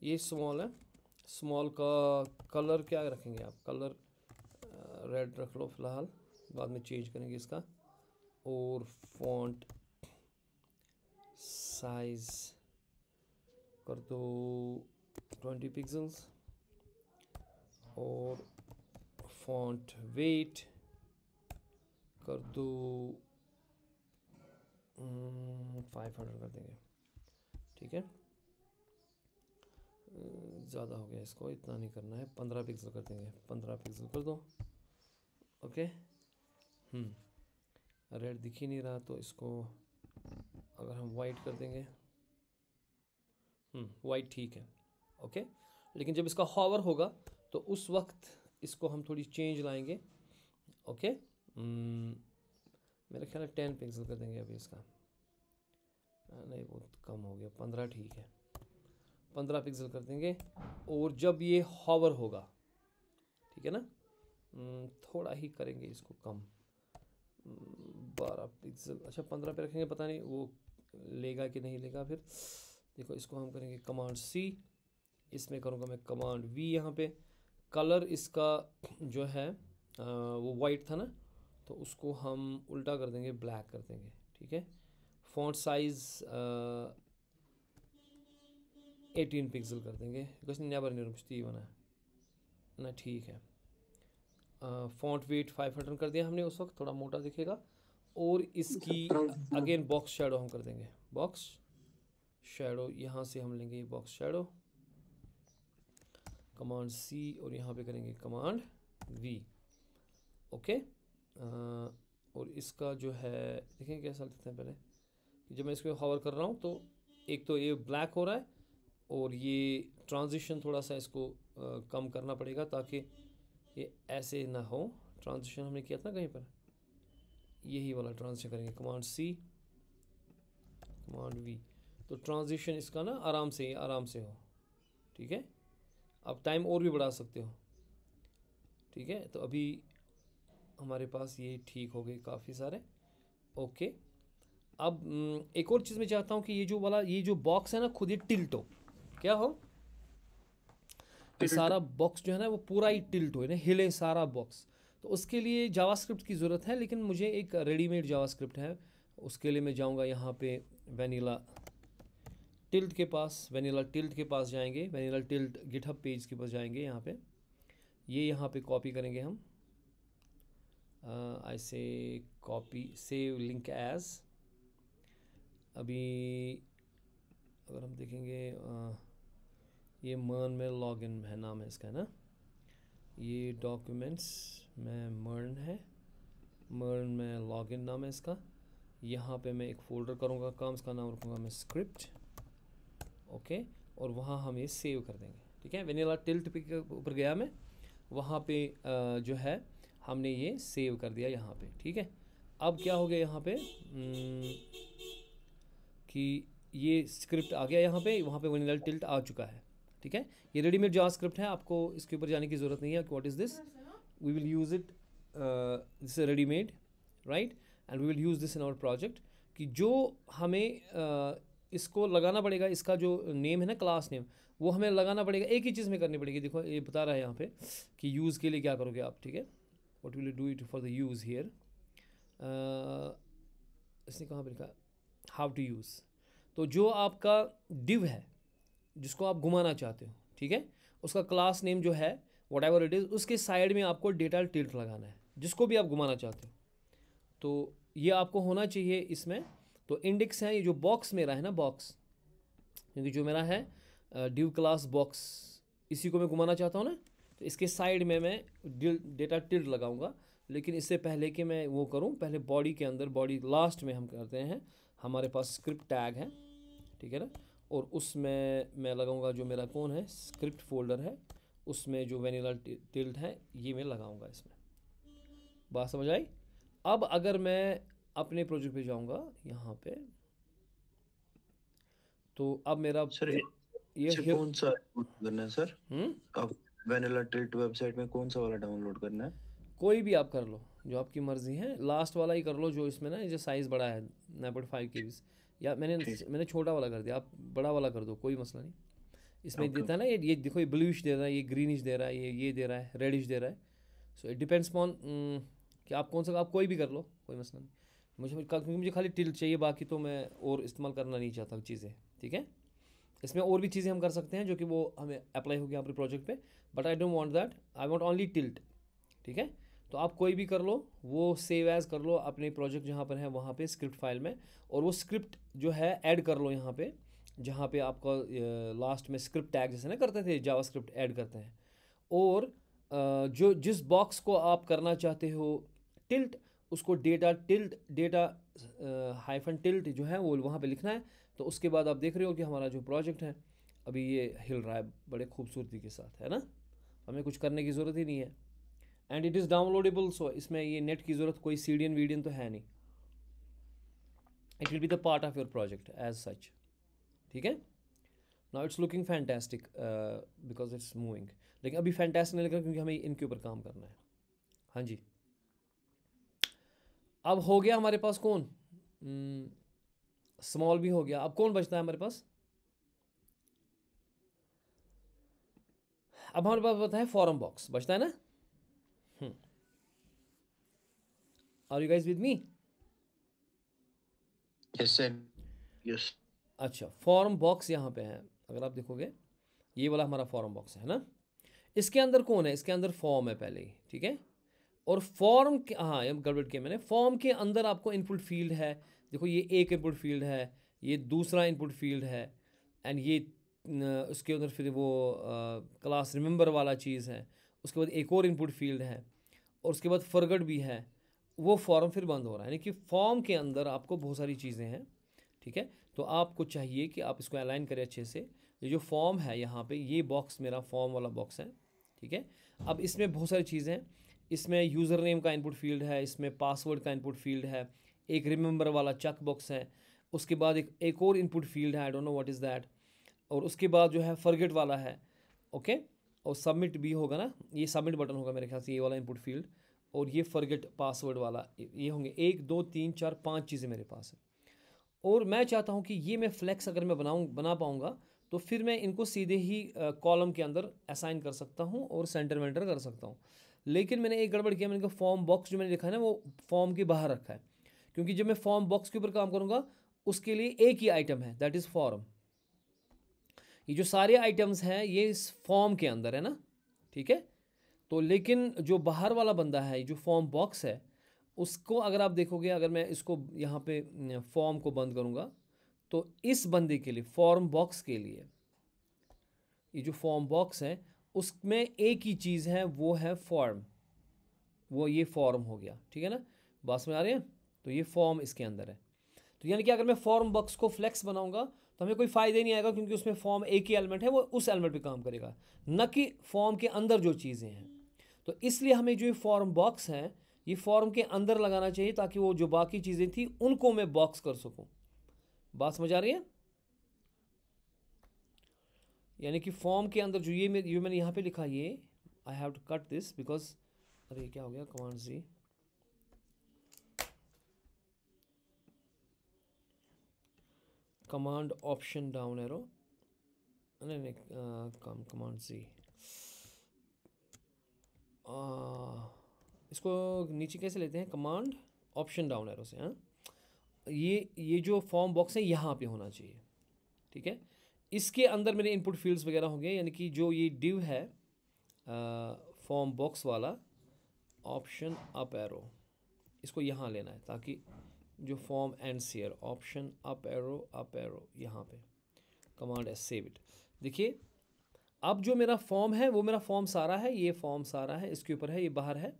ये स्मॉल है। स्मॉल का कलर क्या रखेंगे आप? कलर रेड रख लो फ़िलहाल, बाद में चेंज करेंगे इसका। और फॉन्ट साइज़ कर दो 20 पिक्सल्स और फॉन्ट वेट कर दो 500 कर देंगे, ठीक है। ज़्यादा हो गया, इसको इतना नहीं करना है, 15 पिक्सल कर देंगे, 15 पिक्सल कर दो, ओके। रेड दिख ही नहीं रहा तो इसको अगर हम वाइट कर देंगे, वाइट ठीक है, ओके। लेकिन जब इसका हॉवर होगा तो उस वक्त इसको हम थोड़ी चेंज लाएंगे, ओके। मेरा ख्याल है 10 पिक्सल कर देंगे अभी इसका। नहीं बहुत कम हो गया, 15 ठीक है, 15 पिक्सल कर देंगे। और जब ये हॉवर होगा, ठीक है ना, थोड़ा ही करेंगे इसको कम, 12 पिक्सल, अच्छा 15 पे रखेंगे, पता नहीं वो लेगा कि नहीं लेगा। फिर देखो इसको हम करेंगे कमांड सी, इसमें करूँगा मैं कमांड वी। यहाँ पे कलर इसका जो है वो वाइट था ना, तो उसको हम उल्टा कर देंगे, ब्लैक कर देंगे, ठीक है। फॉन्ट साइज़ 18 पिक्सल कर देंगे, कुछ नेबर नहीं रुपती बना ना, ठीक है। फॉन्ट वेट 500 कर दिया हमने उस वक्त, थोड़ा मोटा दिखेगा। और इसकी अगेन बॉक्स शैडो हम कर देंगे, बॉक्स शैडो, यहाँ से हम लेंगे बॉक्स शैडो, कमांड सी, और यहाँ पे करेंगे कमांड वी, ओके। और इसका जो है देखेंगे कैसा दिखता है पहले, कि जब मैं इसको हॉवर कर रहा हूँ तो एक तो ये ब्लैक हो रहा है, और ये ट्रांजिशन थोड़ा सा इसको कम करना पड़ेगा ताकि ये ऐसे ना हो। ट्रांजिशन हमने किया था कहीं पर, यही वाला ट्रांजिशन करेंगे, कमांड सी कमांड वी, तो ट्रांजिशन इसका ना आराम से हो, ठीक है। अब टाइम और भी बढ़ा सकते हो, ठीक है। तो अभी हमारे पास ये ठीक हो गए काफ़ी सारे, ओके। अब एक और चीज़ मैं चाहता हूँ कि ये जो बॉक्स है ना, खुद ये टिल्ट हो, क्या हो, ये सारा बॉक्स जो है ना वो पूरा ही टिल्ट हो ना, हिले सारा बॉक्स। तो उसके लिए जावास्क्रिप्ट की ज़रूरत है, लेकिन मुझे एक रेडीमेड जावास्क्रिप्ट है। उसके लिए मैं जाऊंगा यहाँ पे वैनिला टिल्ट के पास, वैनिला टिल्ट के पास जाएंगे, वैनिला टिल्ट गिटहब पेज के पास जाएंगे, यहाँ पे ये यहाँ पे कॉपी करेंगे हम, ऐसे कॉपी सेव लिंक एज। अभी अगर हम देखेंगे ये मर्न में लॉगिन है, नाम है इसका ना, ये डॉक्यूमेंट्स में मर्न है, मर्न में लॉगिन नाम है इसका। यहाँ पे मैं एक फ़ोल्डर करूँगा काम, इसका नाम रखूँगा मैं स्क्रिप्ट, ओके। और वहाँ हम ये सेव कर देंगे, ठीक है। वेनिला टिल्ट पे ऊपर गया मैं, वहाँ पे जो है हमने ये सेव कर दिया यहाँ पे, ठीक है। अब क्या हो गया यहाँ पे कि ये स्क्रिप्ट आ गया यहाँ पे, वहाँ पे वेनिला टिल्ट आ चुका है, ठीक है। ये रेडीमेड जावास्क्रिप्ट है, आपको इसके ऊपर जाने की ज़रूरत नहीं है। What is this, we will use it, this is readymade, right, and we will use this in our project. कि जो हमें इसको लगाना पड़ेगा, इसका जो नेम है ना, क्लास नेम, वो हमें लगाना पड़ेगा, एक ही चीज़ में करनी पड़ेगी। देखो ये बता रहा है यहाँ पे कि यूज़ के लिए क्या करोगे आप, ठीक है। What will you do it for the use here, इसने कहाँ पर लिखा हाउ टू यूज़। तो जो आपका डिव है जिसको आप घुमाना चाहते हो, ठीक है, उसका क्लास नेम जो है वट एवर इट इज़, उसके साइड में आपको डेटा टिल्ट लगाना है, जिसको भी आप घुमाना चाहते हो। तो ये आपको होना चाहिए इसमें। तो इंडेक्स है, ये जो बॉक्स मेरा है ना, बॉक्स, क्योंकि जो मेरा है डिव क्लास बॉक्स, इसी को मैं घुमाना चाहता हूँ ना, तो इसके साइड में मैं डेटा टिल्ट लगाऊंगा। लेकिन इससे पहले कि मैं वो करूँ, पहले बॉडी के अंदर, बॉडी लास्ट में हम करते हैं, हमारे पास स्क्रिप्ट टैग है, ठीक है ना, और उसमें मैं लगाऊंगा जो मेरा कौन है, स्क्रिप्ट फोल्डर है, उसमें जो वेनिला टिल्ट है ये मैं लगाऊंगा इसमें। बात समझ आई। अब अगर मैं अपने प्रोजेक्ट पे जाऊंगा यहाँ पे, तो अब मेरा सर ये कौन सा करना है सर? अब वेनिला टिल्ट वेबसाइट में कौन सा वाला डाउनलोड करना है? कोई भी आप कर लो, जो आपकी मर्ज़ी है, लास्ट वाला ही कर लो, जो इसमें ना जो साइज़ बड़ा है 9.5 KB, या मैंने छोटा वाला कर दिया, आप बड़ा वाला कर दो, कोई मसला नहीं। इसमें देता है ना ये देखो, ये ब्लूइश दे रहा है, ये ग्रीनिश दे रहा है, ये दे रहा है, रेडिश दे रहा है। सो इट डिपेंड्स ऑन कि आप कौन सा, आप कोई भी कर लो, कोई मसला नहीं। क्योंकि मुझे खाली टिल्ट चाहिए, बाकी तो मैं और इस्तेमाल करना नहीं चाहता चीज़ें, ठीक है। इसमें और भी चीज़ें हम कर सकते हैं जो कि वो हमें अप्लाई होगी अपने प्रोजेक्ट पे, but I don't want that, I want only tilt, ठीक है। तो आप कोई भी कर लो, वो सेव एज़ कर लो अपने प्रोजेक्ट जहाँ पर है वहाँ पे स्क्रिप्ट फाइल में, और वो स्क्रिप्ट जो है ऐड कर लो यहाँ पे, जहाँ पे आपका लास्ट में स्क्रिप्ट टैग जैसे ना करते थे जावास्क्रिप्ट ऐड करते हैं। और जो जिस बॉक्स को आप करना चाहते हो टिल्ट, उसको डेटा हाइफन टिल्ट जो है वो वहाँ पे लिखना है। तो उसके बाद आप देख रहे हो कि हमारा जो प्रोजेक्ट है अभी ये हिल रहा है बड़े खूबसूरती के साथ, है ना, हमें कुछ करने की ज़रूरत ही नहीं है। एंड इट इज़ डाउनलोडेबल, सो इसमें ये नेट की ज़रूरत कोई सीडियन वीडियन तो है नहीं, it will be the part of your project as such, ठीक है। Now it's looking fantastic because it's moving, लेकिन अभी फैंटेस्टिक नहीं लग रहा क्योंकि हमें इनके ऊपर काम करना है। हाँ जी, अब हो गया हमारे पास कौन, स्मॉल भी हो गया, अब कौन बचता है हमारे पास, अब हमारे पास बता है फॉर्म बॉक्स बचता है ना। Are you guys with me? Yes, sir. Yes अच्छा, फॉर्म बॉक्स यहाँ पे है, अगर आप देखोगे ये वाला हमारा फॉर्म बॉक्स है ना, इसके अंदर कौन है, इसके अंदर फॉर्म है पहले ही, ठीक है। और फॉर्म के, हाँ ये गड़बड़ किया मैंने, फॉर्म के अंदर आपको इनपुट फील्ड है, देखो ये एक इनपुट फील्ड है, ये दूसरा इनपुट फील्ड है, एंड ये उसके अंदर फिर वो क्लास रिमेंबर वाला चीज़ है, उसके बाद एक और इनपुट फील्ड है, और उसके बाद फॉरगेट भी है, वो फॉर्म फिर बंद हो रहा है, यानी कि फॉर्म के अंदर आपको बहुत सारी चीज़ें हैं, ठीक है। तो आपको चाहिए कि आप इसको अलाइन करें अच्छे से। ये जो फॉर्म है यहाँ पे, ये बॉक्स मेरा फॉर्म वाला बॉक्स है, ठीक है। अब इसमें बहुत सारी चीज़ें हैं, इसमें यूज़र नेम का इनपुट फील्ड है, इसमें पासवर्ड का इनपुट फील्ड है, एक रिमेंबर वाला चेक बॉक्स है, उसके बाद एक और इनपुट फील्ड है, आई don't know what is that, और उसके बाद जो है फॉरगेट वाला है, ओके। और सबमिट भी होगा ना, ये सबमिट बटन होगा मेरे ख्याल से, ये वाला इनपुट फील्ड, और ये फॉरगेट पासवर्ड वाला, ये होंगे 1 2 3 4 5 चीज़ें मेरे पास है। और मैं चाहता हूँ कि ये मैं फ्लेक्स अगर मैं बना पाऊँगा तो फिर मैं इनको सीधे ही कॉलम के अंदर असाइन कर सकता हूँ और सेंटर वेंटर कर सकता हूँ। लेकिन मैंने एक गड़बड़ किया, मैंने कहा फॉर्म बॉक्स जो मैंने लिखा है ना वो फॉर्म के बाहर रखा है, क्योंकि जब मैं फॉर्म बॉक्स के ऊपर काम करूँगा उसके लिए एक ही आइटम है, दैट इज़ फॉर्म। ये जो सारे आइटम्स हैं ये इस फॉर्म के अंदर है ना, ठीक है। तो लेकिन जो बाहर वाला बंदा है, जो फॉर्म बॉक्स है, उसको अगर आप देखोगे, अगर मैं इसको यहाँ पे फॉर्म को बंद करूँगा तो इस बंदे के लिए, फॉर्म बॉक्स के लिए, ये जो फॉर्म बॉक्स है उसमें एक ही चीज़ है, वो है फॉर्म, वो ये फॉर्म हो गया, ठीक है ना, बात में आ रही है। तो ये फॉर्म इसके अंदर है, तो यानी कि अगर मैं फॉर्म बॉक्स को फ्लेक्स बनाऊंगा तो हमें कोई फ़ायदा नहीं आएगा, क्योंकि उसमें फॉर्म एक ही एलिमेंट है, वो उस एलिमेंट पे काम करेगा, न कि फॉर्म के अंदर जो चीज़ें हैं। तो इसलिए हमें जो ये फॉर्म बॉक्स है ये फॉर्म के अंदर लगाना चाहिए, ताकि वो जो बाकी चीज़ें थी उनको मैं बॉक्स कर सकूं। बात समझ आ रही है? यानी कि फॉर्म के अंदर जो ये मैंने यहाँ पे लिखा, ये I have to cut this because, अरे क्या हो गया, command C, command option down arrow, नहीं कमांड सी, इसको नीचे कैसे लेते हैं, कमांड ऑप्शन डाउन एरो से। हाँ, ये जो फॉर्म बॉक्स है यहाँ पे होना चाहिए, ठीक है। इसके अंदर मेरे इनपुट फील्ड्स वगैरह होंगे, यानी कि जो ये डिव है फॉर्म बॉक्स वाला, ऑप्शन अप एरो, इसको यहाँ लेना है, ताकि जो form and share, option up arrow यहाँ पे, कमांड एस, सेव इट। देखिए अब जो मेरा फॉर्म है वो मेरा फॉर्म सारा है, ये फॉर्म सारा है, इसके ऊपर है, ये बाहर है,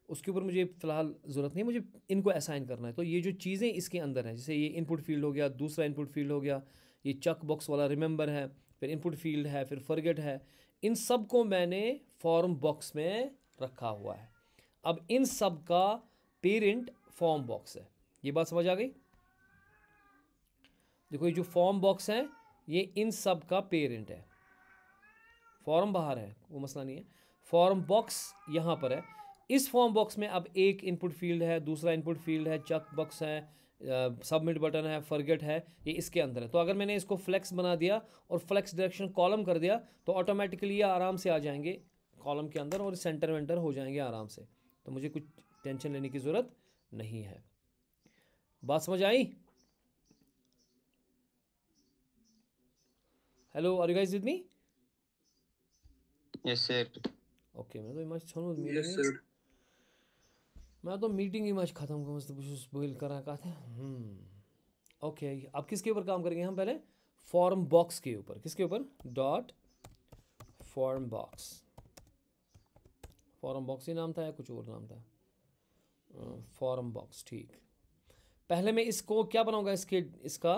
उसके ऊपर मुझे फ़िलहाल ज़रूरत नहीं, मुझे इनको असाइन करना है। तो ये जो चीज़ें इसके अंदर हैं, जैसे ये इनपुट फील्ड हो गया, दूसरा इनपुट फील्ड हो गया, ये चेक बॉक्स वाला रिमेंबर है, फिर इनपुट फील्ड है, फिर फॉरगेट है, इन सब को मैंने फॉर्म बॉक्स में रखा हुआ है। अब इन सब का पेरेंट फॉर्म बॉक्स है, ये बात समझ आ गई? देखो ये जो फॉर्म बॉक्स है ये इन सब का पेरेंट है, फॉर्म बाहर है वो मसला नहीं है, फॉर्म बॉक्स यहाँ पर है। इस फॉर्म बॉक्स में अब एक इनपुट फील्ड है, दूसरा इनपुट फील्ड है, चेक बॉक्स है, सबमिट बटन है, फॉरगेट है, ये इसके अंदर है। तो अगर मैंने इसको फ्लेक्स बना दिया और फ्लेक्स डायरेक्शन कॉलम कर दिया तो ऑटोमेटिकली ये आराम से आ जाएंगे कॉलम के अंदर और सेंटर वेंटर हो जाएंगे आराम से, तो मुझे कुछ टेंशन लेने की ज़रूरत नहीं है। बात समझ आई? Hello, are you guys with me? Yes, sir. Okay, मैं तो इमाज छोड़ो Yes, मीटिंग, sir. मैं तो मीटिंग इमाज ख़त्म कर मस्त बोल करा का था। ओके, अब किसके ऊपर काम करेंगे हम? पहले फॉर्म बॉक्स के ऊपर। किसके ऊपर? Dot form box. Form box ही नाम था या कुछ और नाम था? फॉर्म बॉक्स, ठीक। पहले मैं इसको क्या बनाऊंगा, इसका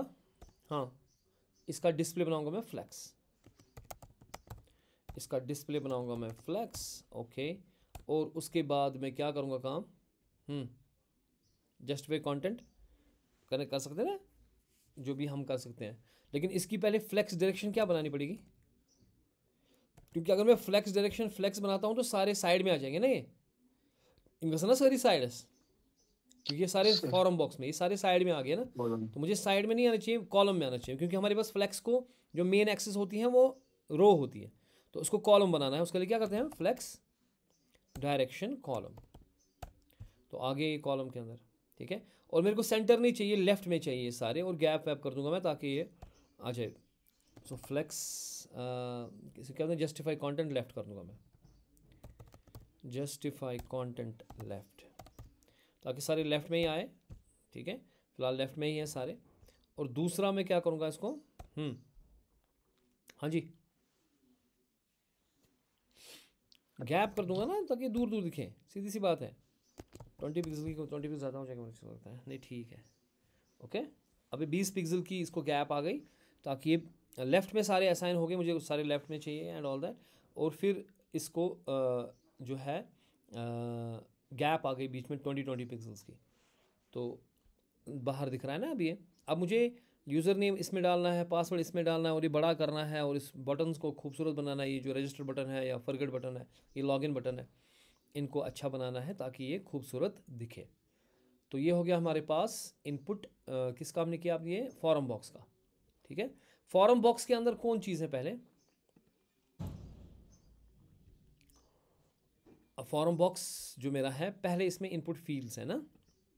हाँ इसका डिस्प्ले बनाऊंगा मैं फ्लैक्स, इसका डिस्प्ले बनाऊंगा मैं फ्लैक्स, ओके। और उसके बाद मैं क्या करूँगा काम, जस्टिफाई कंटेंट कर सकते हैं ना, जो भी हम कर सकते हैं। लेकिन इसकी पहले फ्लेक्स डायरेक्शन क्या बनानी पड़ेगी, क्योंकि अगर मैं फ्लेक्स डायरेक्शन फ्लेक्स बनाता हूँ तो सारे साइड में आ जाएंगे ना, ये इनका ना सारी साइड है, क्योंकि ये सारे फॉर्म बॉक्स में ये सारे साइड में आ गए ना, तो मुझे साइड में नहीं आना चाहिए, कॉलम में आना चाहिए, क्योंकि हमारे पास फ्लेक्स को जो मेन एक्सेस होती है वो रो होती है, तो उसको कॉलम बनाना है। उसके लिए क्या करते हैं, फ्लेक्स डायरेक्शन कॉलम, तो आगे ये कॉलम के अंदर, ठीक है। और मेरे को सेंटर नहीं चाहिए, लेफ्ट में चाहिए सारे, और गैप वैप कर दूंगा मैं ताकि ये आ जाए। सो फ्लेक्स किसी क्या होता है, जस्टिफाई कंटेंट लेफ्ट कर दूंगा मैं, जस्टिफाई कंटेंट लेफ्ट, ताकि सारे लेफ्ट में ही आए, ठीक है। फिलहाल लेफ्ट में ही है सारे। और दूसरा मैं क्या करूँगा इसको, हाँ जी, गैप कर दूंगा ना ताकि दूर दूर दिखे, सीधी सी बात है। 20 पिक्सल की 20 पिक्सल ज़्यादा हो जाएगा मुझे लगता है, नहीं ठीक है, ओके। अभी 20 पिक्सल की इसको गैप आ गई, ताकि ये लेफ़्ट में सारे असाइन हो गए, मुझे सारे लेफ़्ट में चाहिए एंड ऑल दैट। और फिर इसको जो है गैप आ गई बीच में 20 पिक्सल्स की, तो बाहर दिख रहा है ना अभी ये। अब मुझे यूज़र नेम इसमें डालना है, पासवर्ड इसमें डालना है, और ये बड़ा करना है, और इस बटन्स को खूबसूरत बनाना है। ये जो रजिस्टर बटन है या फॉरगेट बटन है, ये लॉगिन बटन है, इनको अच्छा बनाना है ताकि ये खूबसूरत दिखे। तो ये हो गया हमारे पास इनपुट, किस काम ने किया अब, ये फॉर्म बॉक्स का, ठीक है। फॉर्म बॉक्स के अंदर कौन चीज़ है, पहले फॉर्म बॉक्स जो मेरा है, पहले इसमें इनपुट फील्ड्स है ना,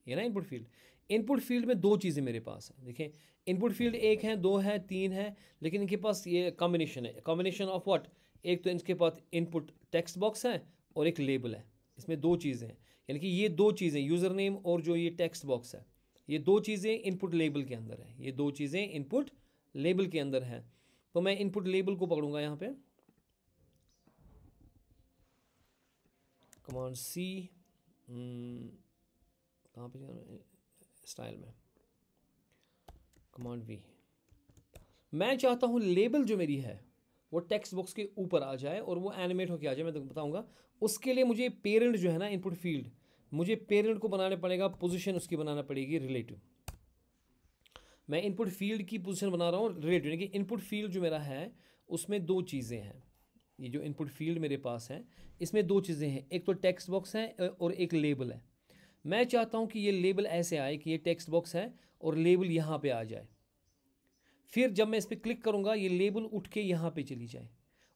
ये ना इनपुट फील्ड। इनपुट फील्ड में दो चीज़ें मेरे पास हैं, देखें, इनपुट फील्ड 1 है, 2 है, 3 है, लेकिन इनके पास ये कॉम्बिनेशन है, कॉम्बिनेशन ऑफ व्हाट, एक तो इनके पास इनपुट टेक्स्ट बॉक्स है और एक लेबल है, इसमें दो चीज़ें हैं। यानी कि ये दो चीज़ें, यूज़र नेम और जो ये टेक्स्ट बॉक्स है, ये दो चीज़ें इनपुट लेबल के अंदर है, ये दो चीज़ें इनपुट लेबल के अंदर है। तो मैं इनपुट लेबल को पकड़ूंगा यहाँ पे, कमांड सी, कहाँ पे जाना है, स्टाइल में कमांड वी। मैं चाहता हूँ लेबल जो मेरी है वो टेक्स्ट बॉक्स के ऊपर आ जाए और वो एनिमेट होकर आ जाए, मैं तो बताऊँगा। उसके लिए मुझे पेरेंट जो है ना, इनपुट फील्ड, मुझे पेरेंट को बनाना पड़ेगा, पोजीशन उसकी बनाना पड़ेगी रिलेटिव। मैं इनपुट फील्ड की पोजीशन बना रहा हूँ रिलेटिव, यानी कि इनपुट फील्ड जो मेरा है उसमें दो चीज़ें हैं। ये जो इनपुट फील्ड मेरे पास है इसमें दो चीज़ें हैं, एक तो टेक्स्ट बॉक्स है और एक लेबल है। मैं चाहता हूँ कि ये लेबल ऐसे आए कि ये टेक्स्ट बॉक्स है और लेबल यहाँ पे आ जाए। फिर जब मैं इस पर क्लिक करूँगा ये लेबल उठ के यहाँ पे चली जाए,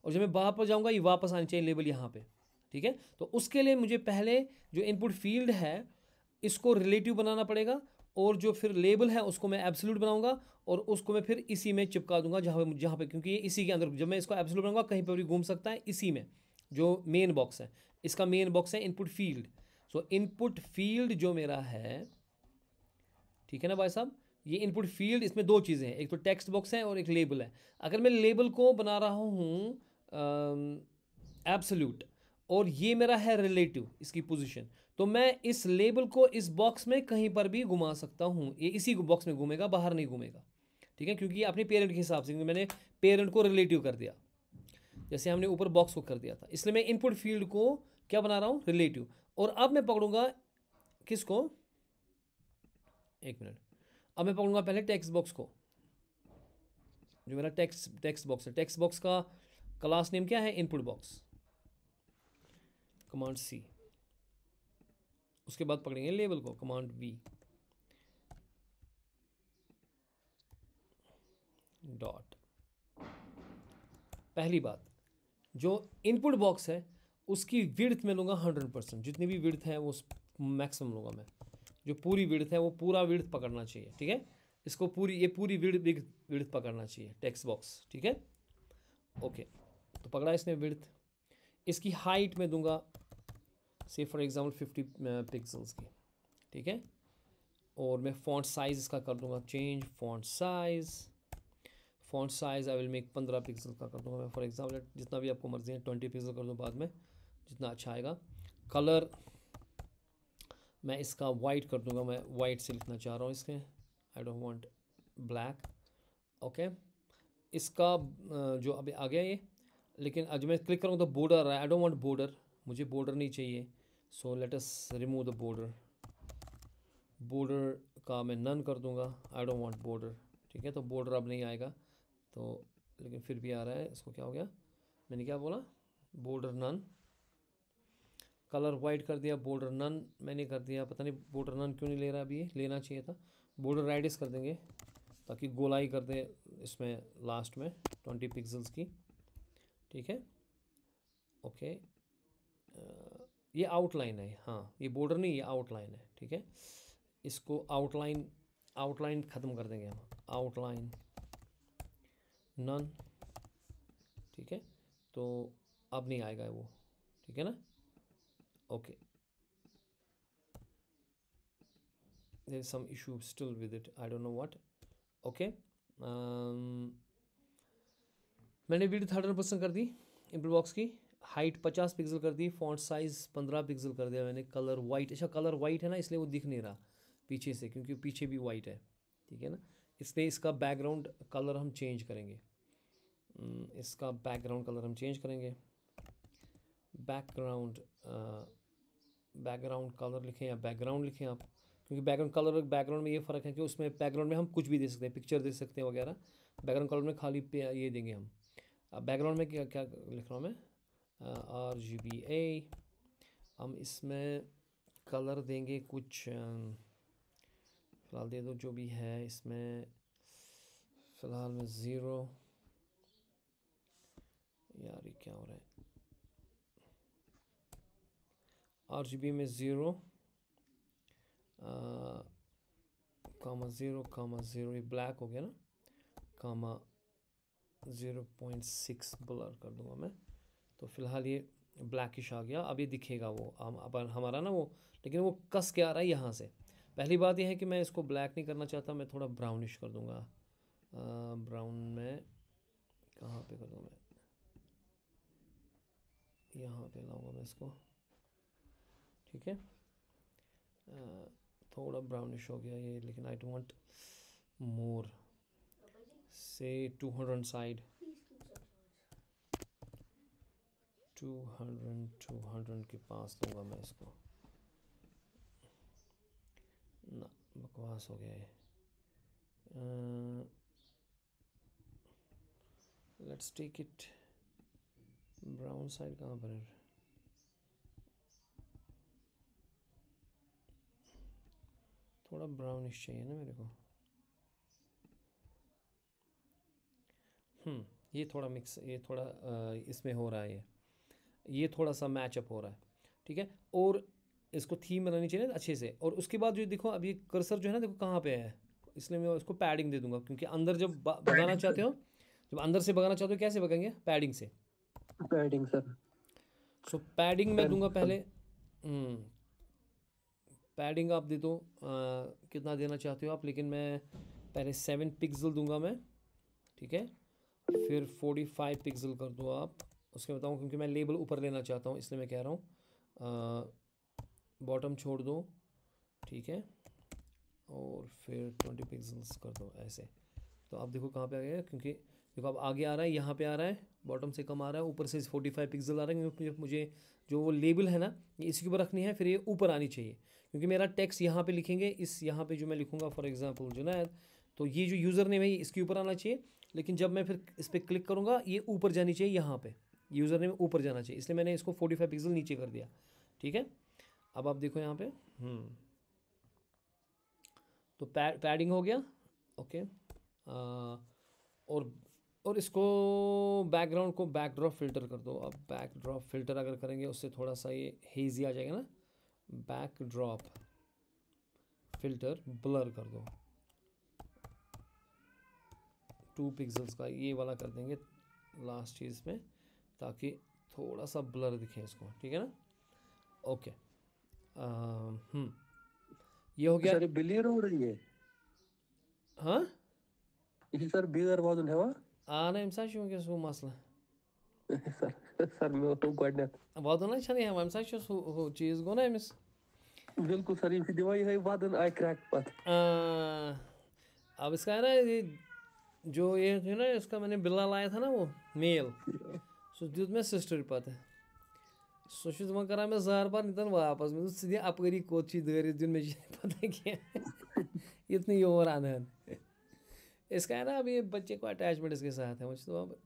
और जब मैं वापस जाऊँगा ये वापस आनी चाहिए लेबल यहाँ पे, ठीक है। तो उसके लिए मुझे पहले जो इनपुट फील्ड है इसको रिलेटिव बनाना पड़ेगा, और जो फिर लेबल है उसको मैं एब्सोल्यूट बनाऊंगा, और उसको मैं फिर इसी में चिपका दूंगा जहाँ पे, क्योंकि ये इसी के अंदर, जब मैं इसको एब्सोल्यूट बनाऊंगा कहीं पर भी घूम सकता है, इसी में जो मेन बॉक्स है, इसका मेन बॉक्स है इनपुट फील्ड। सो इनपुट फील्ड जो मेरा है, ठीक है ना भाई साहब, ये इनपुट फील्ड, इसमें दो चीज़ें हैं, एक तो टेक्स्ट बॉक्स है और एक लेबल है। अगर मैं लेबल को बना रहा हूँ एब्सोल्यूट और ये मेरा है रिलेटिव इसकी पोजीशन, तो मैं इस लेबल को इस बॉक्स में कहीं पर भी घुमा सकता हूँ, ये इसी बॉक्स में घूमेगा, बाहर नहीं घूमेगा, ठीक है। क्योंकि ये अपने पेरेंट के हिसाब से, क्योंकि मैंने पेरेंट को रिलेटिव कर दिया, जैसे हमने ऊपर बॉक्स को कर दिया था, इसलिए मैं इनपुट फील्ड को क्या बना रहा हूँ, रिलेटिव। और अब मैं पकड़ूंगा किसको, एक मिनट, अब मैं पकड़ूंगा पहले टेक्स्ट बॉक्स को, जो मेरा टेक्स्ट बॉक्स है। टेक्स्ट बॉक्स का क्लास नेम क्या है, इनपुट बॉक्स, कमांड सी। उसके बाद पकड़ेंगे लेबल को, कमांड वी डॉट। पहली बात, जो इनपुट बॉक्स है उसकी विड्थ में लूँगा 100%, जितनी भी विड्थ है वो मैक्सिमम लूँगा मैं, जो पूरी विड्थ है वो पूरा विड्थ पकड़ना चाहिए, ठीक है। इसको पूरी, ये पूरी विड्थ पकड़ना चाहिए टेक्स्ट बॉक्स, ठीक है, ओके। तो पकड़ा इसने विड्थ, इसकी हाइट में दूंगा से फॉर एग्जांपल 50 पिक्सल्स की, ठीक है। और मैं फॉन्ट साइज़ इसका कर दूंगा change, font size I will make 15 pixel का कर दूंगा मैं, फॉर एग्जांपल, जितना भी आपको मर्जी है, 20 पिक्सल कर दूँ बाद में, जितना अच्छा आएगा। कलर मैं इसका वाइट कर दूंगा, मैं वाइट से लिखना चाह रहा हूँ इसके, I don't want black, okay. इसका जो अभी आ गया ये, लेकिन आज मैं क्लिक करूँगा तो बॉर्डर आ रहा है, आई डोंट वांट बॉर्डर, मुझे बॉर्डर नहीं चाहिए, so let us remove the border. Border का मैं नन कर दूंगा, आई डोंट वांट बॉर्डर। ठीक है, तो बॉर्डर अब नहीं आएगा, तो लेकिन फिर भी आ रहा है। इसको क्या हो गया, मैंने क्या बोला, बॉर्डर नन। कलर वाइट कर दिया, बॉर्डर नन मैंने कर दिया। पता नहीं बॉर्डर नन क्यों नहीं ले रहा, अभी ये लेना चाहिए था। बॉर्डर राइडिस कर देंगे ताकि गोलाई कर दे इसमें लास्ट में 20 पिक्सल्स की। ठीक है, ओके। ये आउटलाइन है, हाँ ये बॉर्डर नहीं, ये आउटलाइन है। ठीक है, इसको आउटलाइन ख़त्म कर देंगे हम, आउटलाइन नन। ठीक है, तो अब नहीं आएगा वो। ठीक है ना, okay. There is some issue still with it, I don't know what. Okay, मैंने विड्थ 100% कर दी इनपुट बॉक्स की, हाइट 50 पिक्सल कर दी, फॉन्ट साइज़ 15 पिक्सल कर दिया मैंने। कलर वाइट, अच्छा कलर वाइट है ना, इसलिए वो दिख नहीं रहा पीछे से, क्योंकि पीछे भी वाइट है। ठीक है ना, इसलिए इसका बैकग्राउंड कलर हम चेंज करेंगे। इसका बैकग्राउंड कलर हम चेंज करेंगे। बैकग्राउंड कलर लिखें या बैकग्राउंड लिखें आप, क्योंकि बैकग्राउंड कलर और बैकग्राउंड में ये फ़र्क है कि उसमें बैकग्राउंड में हम कुछ भी दे सकते हैं, पिक्चर दे सकते हैं वगैरह। बैकग्राउंड कलर में खाली ये देंगे हम। बैकग्राउंड में क्या क्या लिख रहा हूँ मैं, RGBA। हम इसमें कलर देंगे कुछ, फ़िलहाल दे दो जो भी है इसमें, फ़िलहाल में 0। यार ये क्या हो रहा है, RGB में 0, कामा 0, ये ब्लैक हो गया ना, कामा 0.6 ब्लर कर दूंगा मैं। तो फ़िलहाल ये ब्लैकिश आ गया। अब ये दिखेगा वो अब हमारा ना वो, लेकिन वो कस के आ रहा है यहाँ से। पहली बात यह है कि मैं इसको ब्लैक नहीं करना चाहता, मैं थोड़ा ब्राउनिश कर दूंगा। ब्राउन में कहाँ पे कर दूँ मैं, यहाँ पे लाऊंगा मैं इसको। ठीक है, थोड़ा ब्राउनिश हो गया ये, लेकिन आई डोंट वांट मोर, से 200 साइड, 200 के पास दूंगा मैं इसको ना, बकवास हो गया ये। Let's take it, brown side कहाँ पर है, थोड़ा ब्राउनिश चाहिए ना मेरे को। ये थोड़ा मिक्स, ये थोड़ा इसमें हो रहा है, ये थोड़ा सा मैचअप हो रहा है। ठीक है, और इसको थीम बनानी चाहिए ना अच्छे से। और उसके बाद जो देखो अभी कर्सर जो है ना, देखो कहाँ पे है, इसलिए मैं इसको पैडिंग दे दूंगा, क्योंकि अंदर जब भगाना चाहते हो, जब अंदर से भगाना चाहते हो कैसे भगाएंगे, पैडिंग से। पैडिंग सर, सो पैडिंग मैं दूंगा पहले। पैडिंग आप दे दो, कितना देना चाहते हो आप, लेकिन मैं पहले 7 पिक्सल दूंगा मैं। ठीक है, फिर 45 पिक्सल कर दो आप, उसके बताऊँ, क्योंकि मैं लेबल ऊपर लेना चाहता हूँ, इसलिए मैं कह रहा हूँ बॉटम छोड़ दो। ठीक है, और फिर 20 पिक्सल्स कर दो ऐसे। तो आप देखो कहाँ पे आ गया, क्योंकि देखो अब आगे आ रहा है, यहाँ पे आ रहा है, बॉटम से कम आ रहा है, ऊपर से 45 पिक्सल आ रहा है, क्योंकि मुझे जो वो लेबल है ना, ये इसी के ऊपर रखनी है, फिर ये ऊपर आनी चाहिए, क्योंकि मेरा टेक्स्ट यहाँ पे लिखेंगे, इस यहाँ पे जो मैं लिखूँगा फॉर एग्जांपल जुनैद, तो ये जो यूज़र नेम है ये इसके ऊपर आना चाहिए, लेकिन जब मैं फिर इस पर क्लिक करूँगा ये ऊपर जानी चाहिए, यहाँ पे यूज़र नेम ऊपर जाना चाहिए, इसलिए मैंने इसको 45 पिक्सल नीचे कर दिया। ठीक है, अब आप देखो यहाँ पे, तो पैडिंग हो गया। ओके, और इसको बैकग्राउंड को बैकड्रॉप फिल्टर कर दो। अब बैकड्रॉप फिल्टर अगर करेंगे उससे थोड़ा सा ये हेजी आ जाएगा ना, बैकड्रॉप फिल्टर ब्लर कर दो, 2 पिक्सल्स का ये वाला कर देंगे लास्ट चीज़ में, ताकि थोड़ा सा ब्लर दिखे इसको। ठीक है ना, ओके। ये हो गया सर ये बिलियर हो रही है, हाँ ये सर बिगर वादन है वा अमि साथ वस हू मसला सर सर मैं तो गडनेत वादन अमि साथ हू चीज़ गो ना अमिस बिल्कुल सर, ये दिवाई है वादन आई क्रैक पत। अब इसका है ना, ये जो ये है ना, इसका मैंने बिल्ला लाया था ना वो मेल, सो दुत में सिस्टर पत सो छुस वह करान मैं ज़ार बार नितन वापस मैं सीधे अपगरी कोत छी दरिस दिन में पता क्या इतनी योर आनन इसका है ना अब ये बच्चे को अटैचमेंट इसके साथ है मुझे तो अब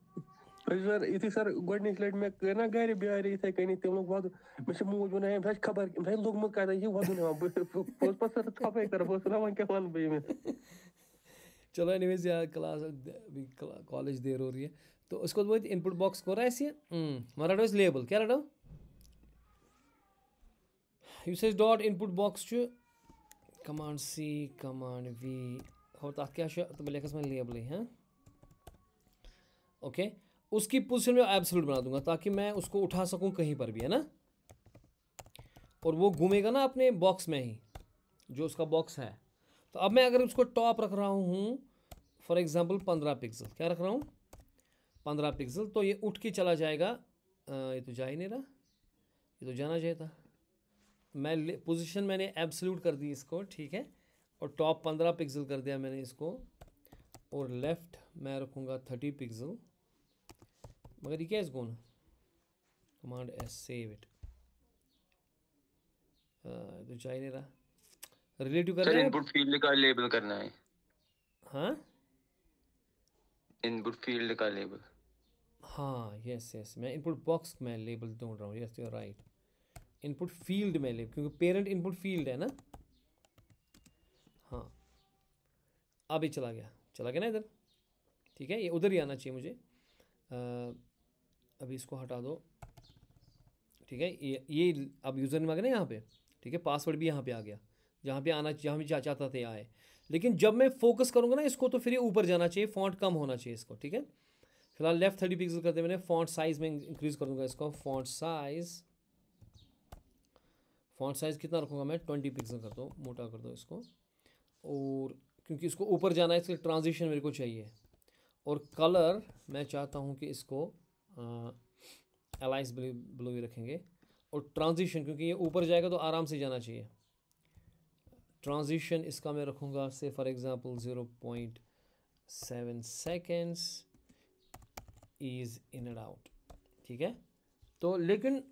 सर इसी सर गोडनिक लट में करना गाड़ी बिहार इथे कहीं तुम लोग वाद मैं से मुंह बनाए भाई खबर भाई लोग मत कर ये वाद ना पोस्ट पर सर थपे कर वो सुना मन के मान भाई में चलो एनीवेज यार क्लास अभी कॉलेज देर हो रही है तो उसको वो इनपुट बॉक्स को रहा है ऐसे हमारा इस लेबल क्या रहा यूसेज डॉट इनपुट बॉक्स च कमांड सी कमांड वी और तक क्या तो लेखस में लेबल है ओके उसकी पोजीशन में एब्सोल्यूट बना दूंगा ताकि मैं उसको उठा सकूं कहीं पर भी है ना और वो घूमेगा ना अपने बॉक्स में ही जो उसका बॉक्स है तो अब मैं अगर उसको टॉप रख रहा हूँ फॉर एग्जांपल 15 पिक्सल क्या रख रहा हूँ 15 पिक्सल तो ये उठ के चला जाएगा ये तो जा ही नहीं रहा ये तो जाना चाहिए था मैं पोजीशन मैंने एब्सोल्यूट कर दी इसको ठीक है और टॉप 15 पिक्सल कर दिया मैंने इसको और लेफ़्ट मैं रखूँगा 30 पिक्सल मगर ये क्या है इसको कमांड एस सेव इट तो जा ही नहीं रहा रिलेटिव करना है इनपुट फील्ड का लेबल करना है हाँ इनपुट फील्ड का लेबल हाँ यस यस मैं इनपुट बॉक्स में लेबल ढूंढ रहा हूँ yes you are right input field में लेबल क्योंकि पेरेंट इनपुट फील्ड है ना हाँ अभी चला गया ना इधर ठीक है ये उधर ही आना चाहिए मुझे अभी इसको हटा दो ठीक है ये अब यूज़र नेम आ गया ना यहाँ पे ठीक है पासवर्ड भी यहाँ पे आ गया जहाँ पे आना जहाँ भी चाहता थे आए लेकिन जब मैं फोकस करूँगा ना इसको तो फिर ये ऊपर जाना चाहिए फॉन्ट कम होना चाहिए इसको ठीक है फिलहाल लेफ्ट 30 पिक्सल करते मैंने फॉन्ट साइज़ में इंक्रीज़ कर दूँगा इसको फॉन्ट साइज़ कितना रखूँगा मैं 20 पिक्सल कर दो मोटा कर दो इसको और क्योंकि इसको ऊपर जाना है इसके ट्रांजिशन मेरे को चाहिए और कलर मैं चाहता हूँ कि इसको एलाइस ब्लू ही रखेंगे और ट्रांजिशन क्योंकि ये ऊपर जाएगा तो आराम से जाना चाहिए ट्रांजिशन इसका मैं रखूँगा से for example 0.7 seconds is in and out ठीक है तो लेकिन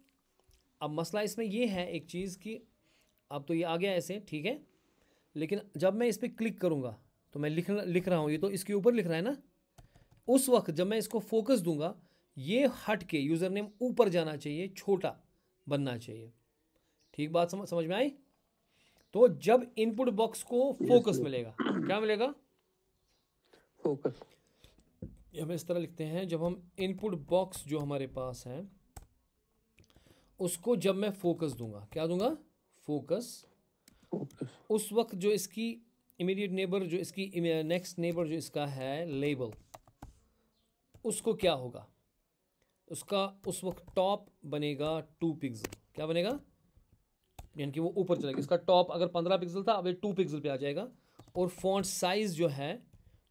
अब मसला इसमें ये है एक चीज़ कि अब तो ये आ गया ऐसे ठीक है लेकिन जब मैं इस पर क्लिक करूँगा तो मैं लिख रहा हूँ ये तो इसके ऊपर लिख रहा है ना उस वक्त जब मैं इसको फोकस दूंगा ये हट के यूज़र नेम ऊपर जाना चाहिए छोटा बनना चाहिए ठीक बात समझ में आई तो जब इनपुट बॉक्स को फोकस मिलेगा क्या मिलेगा फोकस हम इस तरह लिखते हैं जब हम इनपुट बॉक्स जो हमारे पास है उसको जब मैं फोकस दूंगा क्या दूंगा फोकस उस वक्त जो इसकी इमीडिएट नेबर जो इसकी नेक्स्ट नेबर जो इसका है लेबल उसको क्या होगा उसका उस वक्त टॉप बनेगा 2 पिक्सल क्या बनेगा यानी कि वो ऊपर चलेगा इसका टॉप अगर 15 पिक्सल था अब ये 2 पिक्सल पे आ जाएगा और फॉन्ट साइज़ जो है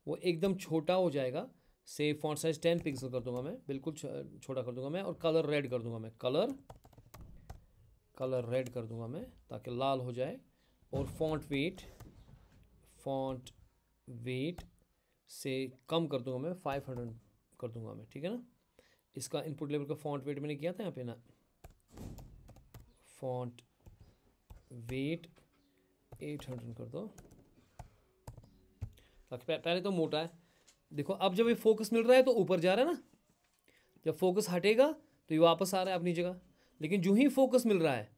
वो एकदम छोटा हो जाएगा से फॉन्ट साइज़ 10 पिक्सल कर दूंगा मैं बिल्कुल छोटा कर दूंगा मैं और कलर रेड कर दूंगा मैं कलर रेड कर दूंगा मैं ताकि लाल हो जाए और फॉन्ट वेट से कम कर दूंगा मैं 500 कर दूंगा मैं ठीक है ना इसका इनपुट लेवल का फॉन्ट वेट मैंने किया था यहाँ पे ना फॉन्ट वेट 800 कर दो ताकि पहले तो मोटा है देखो अब जब ये फोकस मिल रहा है तो ऊपर जा रहा है ना जब फोकस हटेगा तो ये वापस आ रहा है अपनी जगह लेकिन जो ही फोकस मिल रहा है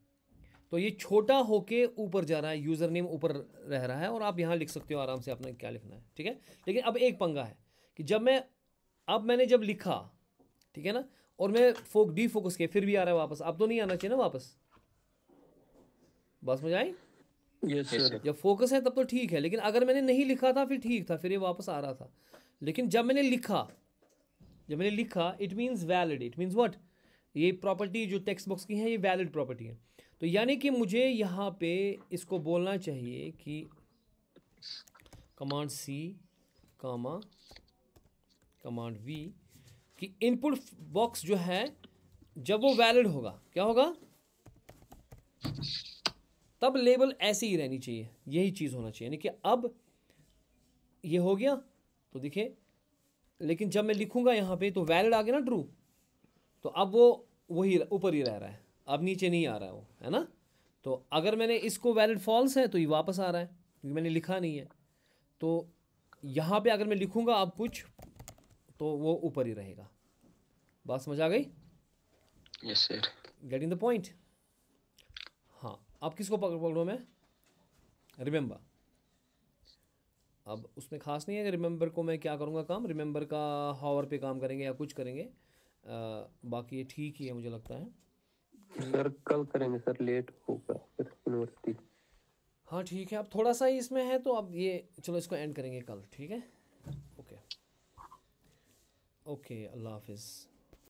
तो ये छोटा होके ऊपर जा रहा है यूज़र नेम ऊपर रह रहा है और आप यहाँ लिख सकते हो आराम से आपने क्या लिखना है ठीक है लेकिन अब एक पंगा है कि मैंने जब लिखा ठीक है ना और मैं डी फोकस किया फिर भी आ रहा है वापस अब तो नहीं आना चाहिए ना वापस बस मुझे आई यस सर जब फोकस है तब तो ठीक है लेकिन अगर मैंने नहीं लिखा था फिर ठीक था फिर ये वापस आ रहा था लेकिन जब मैंने लिखा it means valid it means what ये प्रॉपर्टी जो टेक्स्ट बॉक्स की है ये वैलिड प्रॉपर्टी है तो यानी कि मुझे यहाँ पे इसको बोलना चाहिए कि कमांड सी कमांड वी कि इनपुट बॉक्स जो है जब वो वैलिड होगा क्या होगा तब लेबल ऐसे ही रहनी चाहिए यही चीज़ होना चाहिए यानी कि अब ये हो गया तो देखिए लेकिन जब मैं लिखूंगा यहाँ पे तो वैलिड आ गया ना ट्रू तो अब वो वही ऊपर ही रह रहा है अब नीचे नहीं आ रहा है वो, है ना। तो अगर मैंने इसको वैलिड फॉल्स है तो ये वापस आ रहा है क्योंकि मैंने लिखा नहीं है। तो यहाँ पे अगर मैं लिखूँगा अब कुछ तो वो ऊपर ही रहेगा। बात समझ आ गई? Yes sir. Getting the point? हाँ, अब किसको पकड़ूँ मैं? रिमेंबर। अब उसमें खास नहीं है कि रिमेंबर को मैं क्या करूँगा काम, रिमेंबर का हावर पे काम करेंगे या कुछ करेंगे। बाकी ये ठीक ही है मुझे लगता है। सर कल करेंगे सर, लेट होगा फिर यूनिवर्सिटी। हाँ ठीक है, अब थोड़ा सा ही इसमें है तो अब ये चलो इसको एंड करेंगे कल, ठीक है। ओके ओके, अल्लाह हाफिज़।